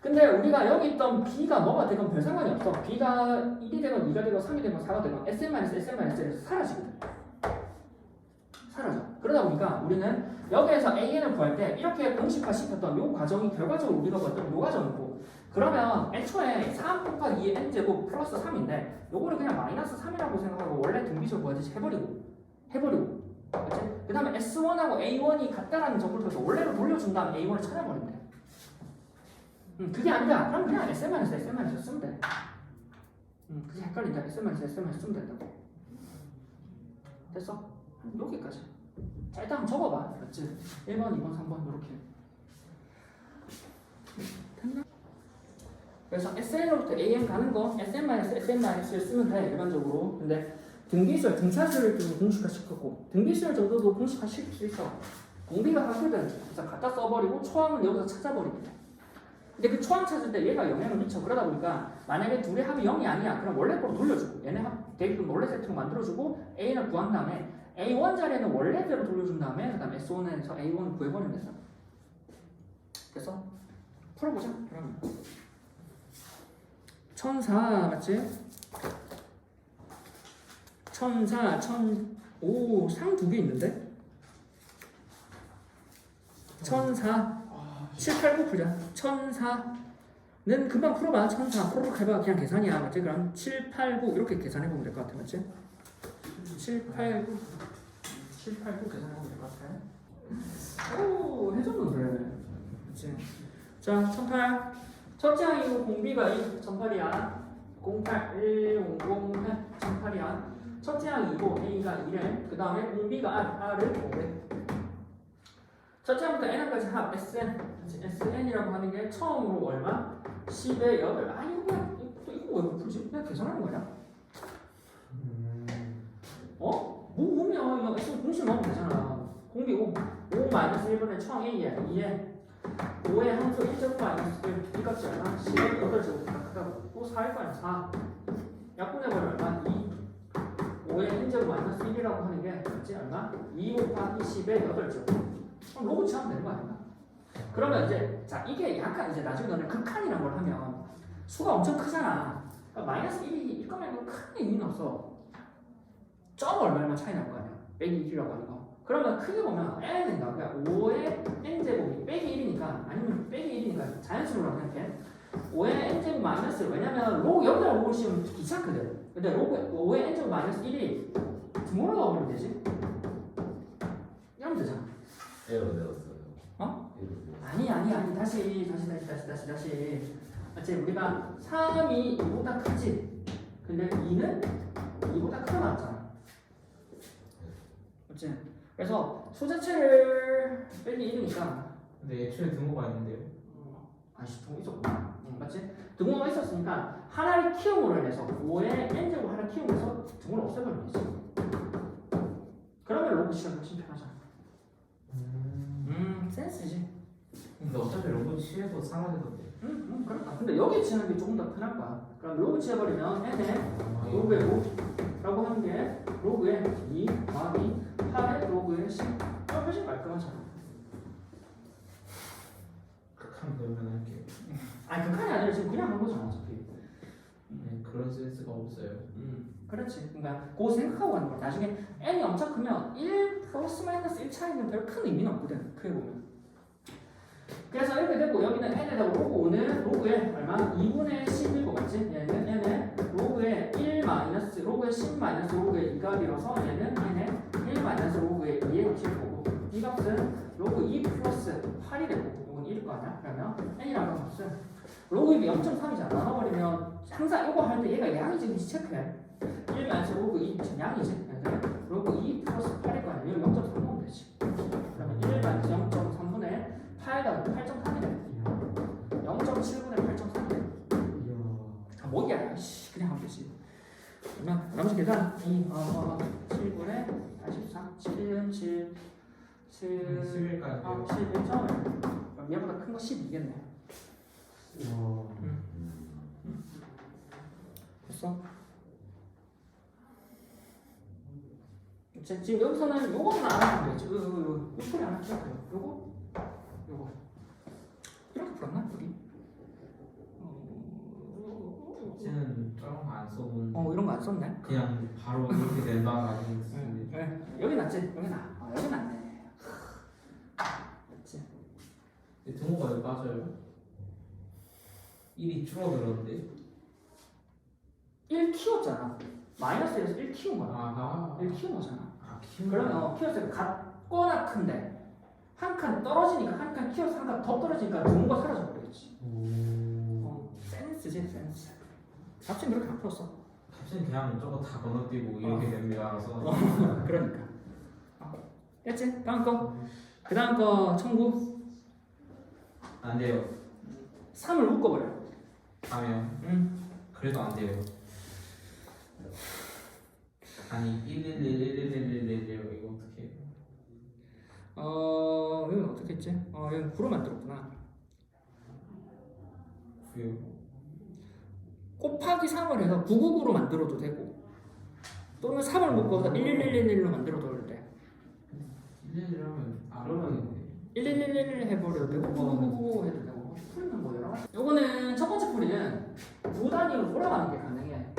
근데 우리가 여기 있던 B가 뭐가 되건 별 상관이 없어. B가 1이 되건 2가 되건 3이 되건 4가 되건 SM-SM-1에서 사라지거든. 사라져. 그러다 보니까 우리는 여기에서 AN을 구할 때 이렇게 공식화 시켰던 요 과정이 결과적으로 우리가 봤던 요 과정이고 그러면 애초에 3 곱하기 2의 N제곱 플러스 3인데 요거를 그냥 마이너스 3이라고 생각하고 원래 등비수를 구하듯이 해버리고 그치? 그 다음에 S1하고 A1이 같다라는 정보를 통해서 원래로 돌려준 다음에 A1을 찾아버리면 돼. 그게 아니라 그럼 그냥 SM-SM 쓰면 돼. 그게 헷갈린다. SM에서 쓰면 된다고. 됐어? 여기까지. 자, 일단 적어봐. 맞지? 1번, 2번, 3번 이렇게. 됐나? 그래서 SN으로부터 AN 가는 거 SN-SN-를 쓰면 돼 일반적으로. 근데 등비수열, 등차수를 좀 공식화시켰고 등비수열 정도도 공식화시킬 수 있어. 공비가 하거든. 그래서 갖다 써버리고 초항은 여기서 찾아버리면 돼. 근데 그 초항 찾을 때 얘가 영향을 미쳐. 그러다 보니까 만약에 둘의 합이 0이 아니야. 그럼 원래 거로 돌려주고 얘네 합 대입금 원래 세트로 만들어주고 A를 구한 다음에 A1 자리에는 원래대로 돌려준 다음에 그 다음에 S1에서 A1을 구해버리면 됐어. 됐어? 풀어보자. 그러면 1004 맞지? 1004, 1005 상 두 개 있는데? 1004 7, 8, 9 풀자. 1004는 금방 풀어봐. 1004 프로로 해봐. 그냥 계산이야. 맞지? 그럼 7, 8, 9 이렇게 계산해보면 될 것 같아. 맞지? 7, 8, 9 7, 8, 9 계산해보면 될 것 같아. 오, 해줬는데. 맞지? 자, 1008 첫째 항이고 공비가 1008이야. 08, 1, 0, 0, 1008이야. 첫째 항이고 A가 2래. 그 다음에 공비가 R을 5래. 첫째 항부터 N항까지 합 SN이라고 하는 게 처음으로 얼마? 10의 8. 아 이거 그냥 이거 왜 풀지? 그냥 계산하는 거냐? 어? 뭐 오면 이거 S 공식 넣으면 되잖아. 공비 5 마이너스 1분의 처음 A에 2에 5의 함수 1제곱 마이너스 1 이 값이 얼마? 10의 8제곱 각각 또 4일 거 아니야 4 약분해버려 얼마? 2 5의 1제곱 마이너스 1이라고 하는 게 뭐지? 얼마? 2 곱하기 10의 8제곱. 그럼 로고 치면 되는 거 아닌가? 그러면 이제 자 이게 약간 이제 나중에 너는 극한이라는 걸 하면 수가 엄청 크잖아. 그러니까 마이너스 1이 이거면 큰 의미는 없어. 점 얼마 차이 날 거 아니야. 빼기 1이라고 하는 거. 그러면 크게 보면 n은 나오니까 5의 n제곱이 빼기 1이니까 아니면 빼기 1이니까 자연수로 생각해. 5의 n제곱 마이너스 왜냐면 로고 여기다 로고 씌우면 귀찮거든. 근데 로고 5의 n제곱 마이너스 1이 등호로 넣어버리면 되지. 이러면 되잖아. 에러 되었어요. 어? 에러 되었어요. 아니 다시 맞지? 우리가 3이 2보다 크지 근데 2는 2보다 크게 나왔잖아 맞지? 그래서 수 자체를 빼기 1이니까 근데 애초에 등호가 있는데요. 아씨 등호 있었구나 맞지? 등호가 있었으니까 하나를 키움으로 해서 5의 n제곱 하나 키움해서 등호를 없애버리면 되지 그러면 로그 시간 훨씬 편하잖아 센스지 근데 어차피 로봇 취해도 상하되던데. 그러니까 근데 여기 치는 게 조금 더 편할 거야. 그럼 로그 치해버리면 n에 로그의 5라고 하는 게 로그의 2 더하기 8의 로그의 10 훨씬 깔끔하잖아. 극한 그러면 할게요. 아니 극한이 아니라 지금 그냥 한 거잖아 어차피. 네, 그런 센스가 없어요. 그렇지. 그러니까 그거 생각하고 하는 거야. 나중에 n이 엄청 크면 1 플러스 마이너스 1 차이는 별 큰 의미는 없거든. 크게 보면. 그래서 이렇게 되고 여기는 n에다가 로그 5는 로그의 얼마? 2분의 11거 맞지? 얘는 n의 로그의 1 마이너스 로그의 10 마이너스 로그의 2값이라서 얘는 n의 1 마이너스 로그의 2의 7거고 이 값은 로그 2 플러스 8이 되고 이건 1일 거 아니야? 그러면 n이라는 값은 로그 2이 0.3이잖아. 나눠버리면 항상 이거 할 때 얘가 양이지 체크해. 1 마이너스 로그 2 양이지. 로그 2 플러스 8일 거 아니야? 이걸 0.3 넣으면 되지. 그러면 1 마이너스 0.3분의 8다 8.3이네. 0.7분의 8.3이네. 다 뭐야? 씨, 그냥 하면 되지. 그러면 나머지 계산 7분의 83, 7은 7, 11까지. 11점. 그럼 얘보다 큰 거 12겠네. 됐어? 지금 여기서는 요거는 안 하면 되지. 요 소리 안 할게요. 요거 이렇게 풀었나? 여기? 쟤는 저런 거 안 써본. 이런 거 안 썼네. 그냥 바로 이렇게 된다는 거 아니면 쓰는데. 네. 여기 낫지? 여기 나. 여기 낫네. 맞지? 근데 등호가 왜 빠져요? 1이 줄어들었는데. 1 키웠잖아. 마이너스에서 1 키운 거야. 아하. 1 키운 거잖아. 키우는 그러면 키웠을 때 같거나 큰데 한 칸 떨어지니까 한 칸 키워서 한 칸 더 떨어지니까 등호가 사라져 버리겠지. 센스지 센스. 답변 그렇게 안 풀었어. 사실 그냥 저거 다 건너뛰고 이렇게 됩니다. 알아서. 그러니까. 됐지? 다음 거. 그 다음 거 청구. 안 돼요. 3을 묶어버려. 하면 그래도 안 돼요. 아니 1111111 이거 어떻게 해요? 이건 어떻게 했지? 이건 9로 만들었구나. 구요. 곱하기 3을 해서 999로 만들어도 되고 또는 3을 묶어서 11111로 만들어도 돼. 111하면 그러면 1111 해버려도 되고 999 해도 되고 풀이는 뭐 여러 가지. 요거는 첫 번째 풀이는 9 단위로 돌아가는 게 가능해.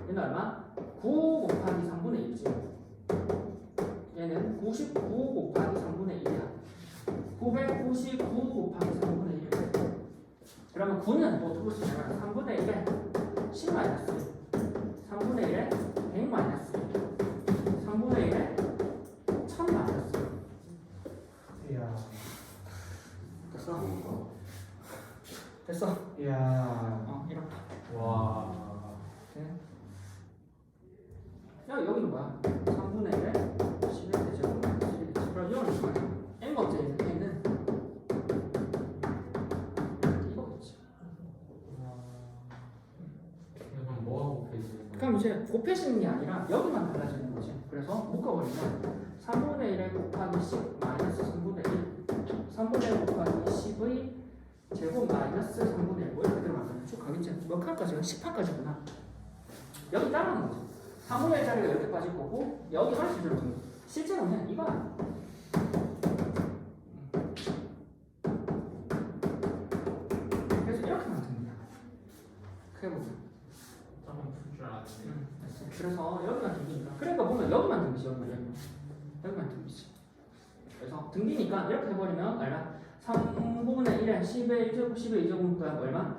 얘는 얼마? 9 곱하기 3분의 1이지. 얘는 99 곱하기 3분의 1이야. 999 곱하기 3분의 1. 그러면 9는 뭐 어떻게 수 있냐면 3분의 1에 10 마이너스 3분의 1에 100 마이너스 3분의 1에 1000 마이너스. 이야. 됐어? 됐어? 이야. 이렇게. 와. 야, 여기는 뭐야? 3분의 1에 11 대제곱 마이너스 1. 그럼 이거는 뭐야? n번째 n은 이거겠지. 그럼 뭐하고 곱해지는 거예요? 그럼 이제 곱해지는 게 아니라 여기만 달라지는 거지. 그래서 묶어버리면 3분의 1에 곱하기 10 마이너스 3분의 1 3분의 1 곱하기 10의 제곱 마이너스 3분의 1 뭐 이렇게 들어가면 쭉 가겠지. 몇 칸까지가? 10칸까지구나. 여기 따라하는 거지. 3분의 1짜리가 이렇게 빠질 거고 여기가 실제로는 이거야. 그래서 이렇게 만듭니다. 크게 보면. 조금 풀줄 알았는데. 그래서 여기만 등기니까 그러니까 보면 여기만 등기지 여기만 등기지. 그래서 등기니까 이렇게 해버리면 얼마? 3분의 1에 10의 1제곱 10의 2제곱은 얼마?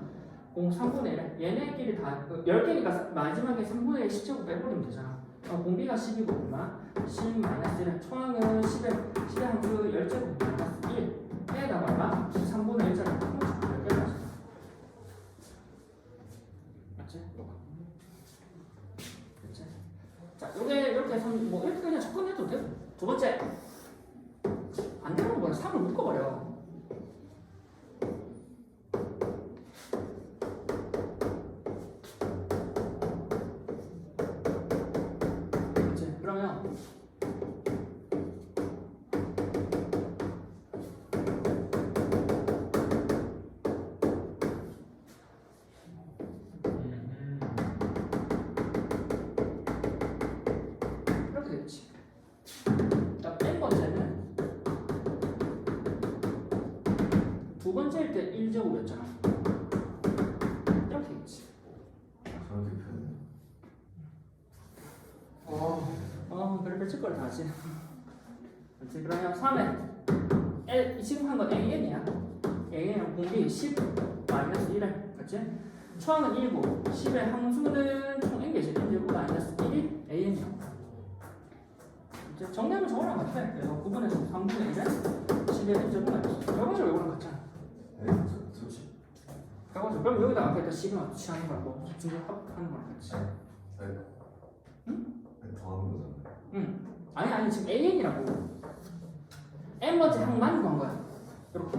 3분의 1에 얘네끼리 다 10개니까 마지막에 3분의 1 10제곱 빼버리면 되잖아. 공비가 10이고 얼마? 10 마이너스 1에 초항은 10의 항수 10제곱 마이너스 1 얘에다가 얼마? 3분의 1짜리 10개를 하시다. 맞지? 자, 요게 이렇게 해서 뭐 이렇게 그냥 접근해도 되고. 두 번째, 안 되는 거야. 3을 묶어버려. 그렇지? 그러면 이렇게 됐지. 자, n 번째는 두 번째일 때 1제곱이었잖아. 이렇게 있지. 저렇게 표현. 별별 칠걸 다 하지. 그렇지. 그러면 3에 L, 지금 한 건 AN이야. AN은 공비 10 마이너스 1에 그렇지? 초항은 1고 10의 항수는 총 N개지. N제곱 마이너스 1이 AN이야. 이제 정리하면 저거랑 같아. 그래서 9분에서 3분의 1에 10의 N제곱 마이너스 결과적으로 이거랑 같잖아. 네, 좋지. 결과적으로 그럼 여기다 앞에 10을 취하는 거라고 합하는 거랑 같이. 네. 응? 더하는 거잖아요. 응. 아니 지금 AN이라고. N번째 항만 구한 거야. 이렇게.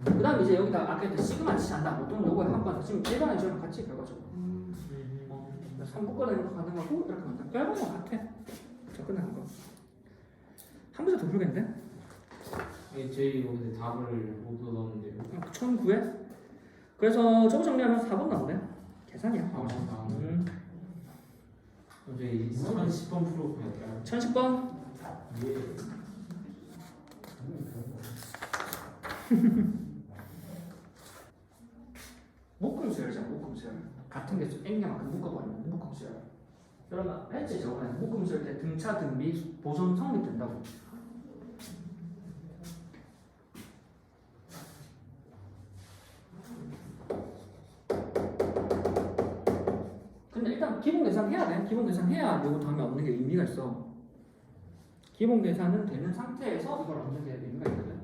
그 다음 이제 여기다 아까 했던 시그마 취한다. 보통 요거에 한 번. 지금 일반은 저랑 같이 결과적으로. 3 묶어내는 거 가능하고 이렇게 만든 결과는 같아. 접근하는 거. 한 문제 더 풀겠는데? 저희 근데 답을 못 얻었는데요. 1009에? 그래서 저거 정리하면 4번 나오네. 계산이야. 저희 10번 풀어볼게요. 1010번. 예. 묶음수열이잖아. 묶음수열. 같은 게 N개만큼 묶어버리면 묶음수열. 그러면 했지 저번에 묶음수열 때 등차 등비 보존 성립된다고. 근데 일단 기본 계산 해야 돼. 기본 계산 해야 요거 다음에 얻는 게 의미가 있어. 기본 계산은 되는 상태에서 이걸 얻는 게 의미가 있거든.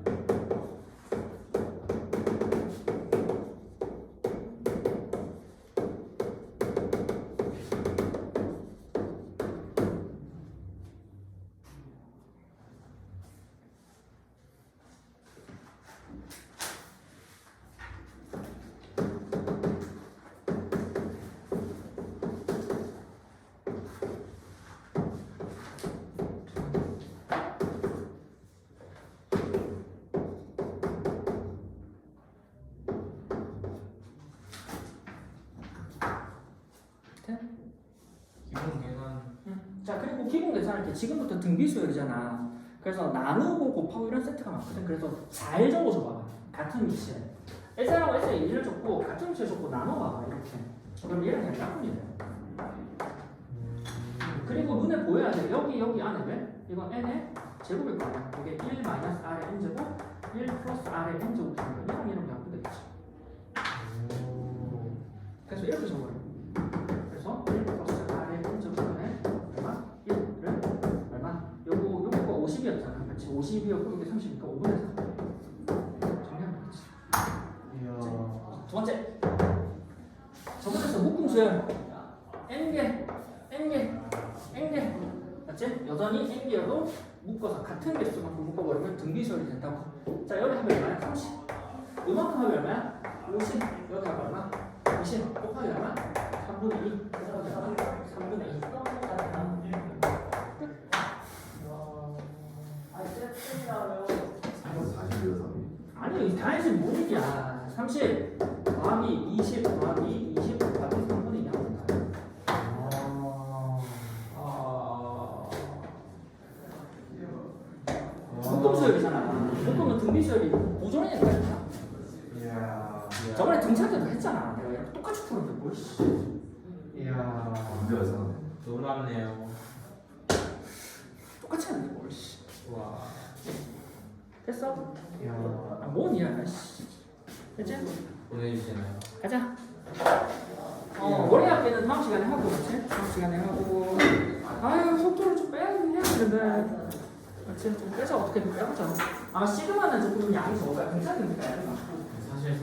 기본 계산할 때 지금부터 등비수열이잖아. 그래서 나누고 곱하고 이런 세트가 많거든. 그래서 잘 적어줘 봐봐. 같은 위치에 SR하고 SR 1을 줬고 같은 위치에 줬고 나눠봐봐 이렇게. 그럼 얘랑 그냥 약분이 돼. 그리고 눈에 보여야 돼. 여기 안에 왜? 이건 n의 제곱일 거 아니야. 이게 1 마이너스 r의 n제곱 1 플러스 r의 n제곱 되는 거야. 얘랑 약분되겠지. 그래서 이렇게 적어요. 그래서 1 플러스 r의 n제곱분의 얼마? 1을 얼마? 요거가 50이었잖아. 그렇지? 50이었고 이게 30이니까 5분의 4. 정리하면 되겠지. 이야. 두 번째. 저번에서 묶음수열 n개 맞지? 여전히 n개여도 묶어서 같은 개수만큼 묶어버리면 등비수열이 된다고. 자 여기 하면 얼마야? 30. 이만큼 하면 얼마야? 50. 여기 하면 얼마? 20. 곱하기 얼마? 3분의 2. 곱하기 얼마? 3분의 2. 아니 다행히 못 이기야. 30 더하기 20 더하기 20 더하기 3분의 2 하면 돼. 묶음수열이잖아. 묶음은 등비수열이 보존해야 되니까. 이야. 저번에 등차 때도 했잖아. 내가 이렇게 똑같이 풀었는데 뭘 씨. 이야. 문제가 있어. 놀랍네요. 똑같이 하는데 뭘 씨. 와. 됐어? 이야. 아, 뭔 이야 씨. 됐지? 보내주시나요? 가자. 머리 학기는 다음 시간에 하고 그렇지? 다음 시간에 하고. 아유 속도를 좀 빼야긴 해야 되는데. 그렇지? 좀 빼자. 어떻게든 빼보자. 아마 시그마는 조금 양이 적어요. 괜찮으니까. 사실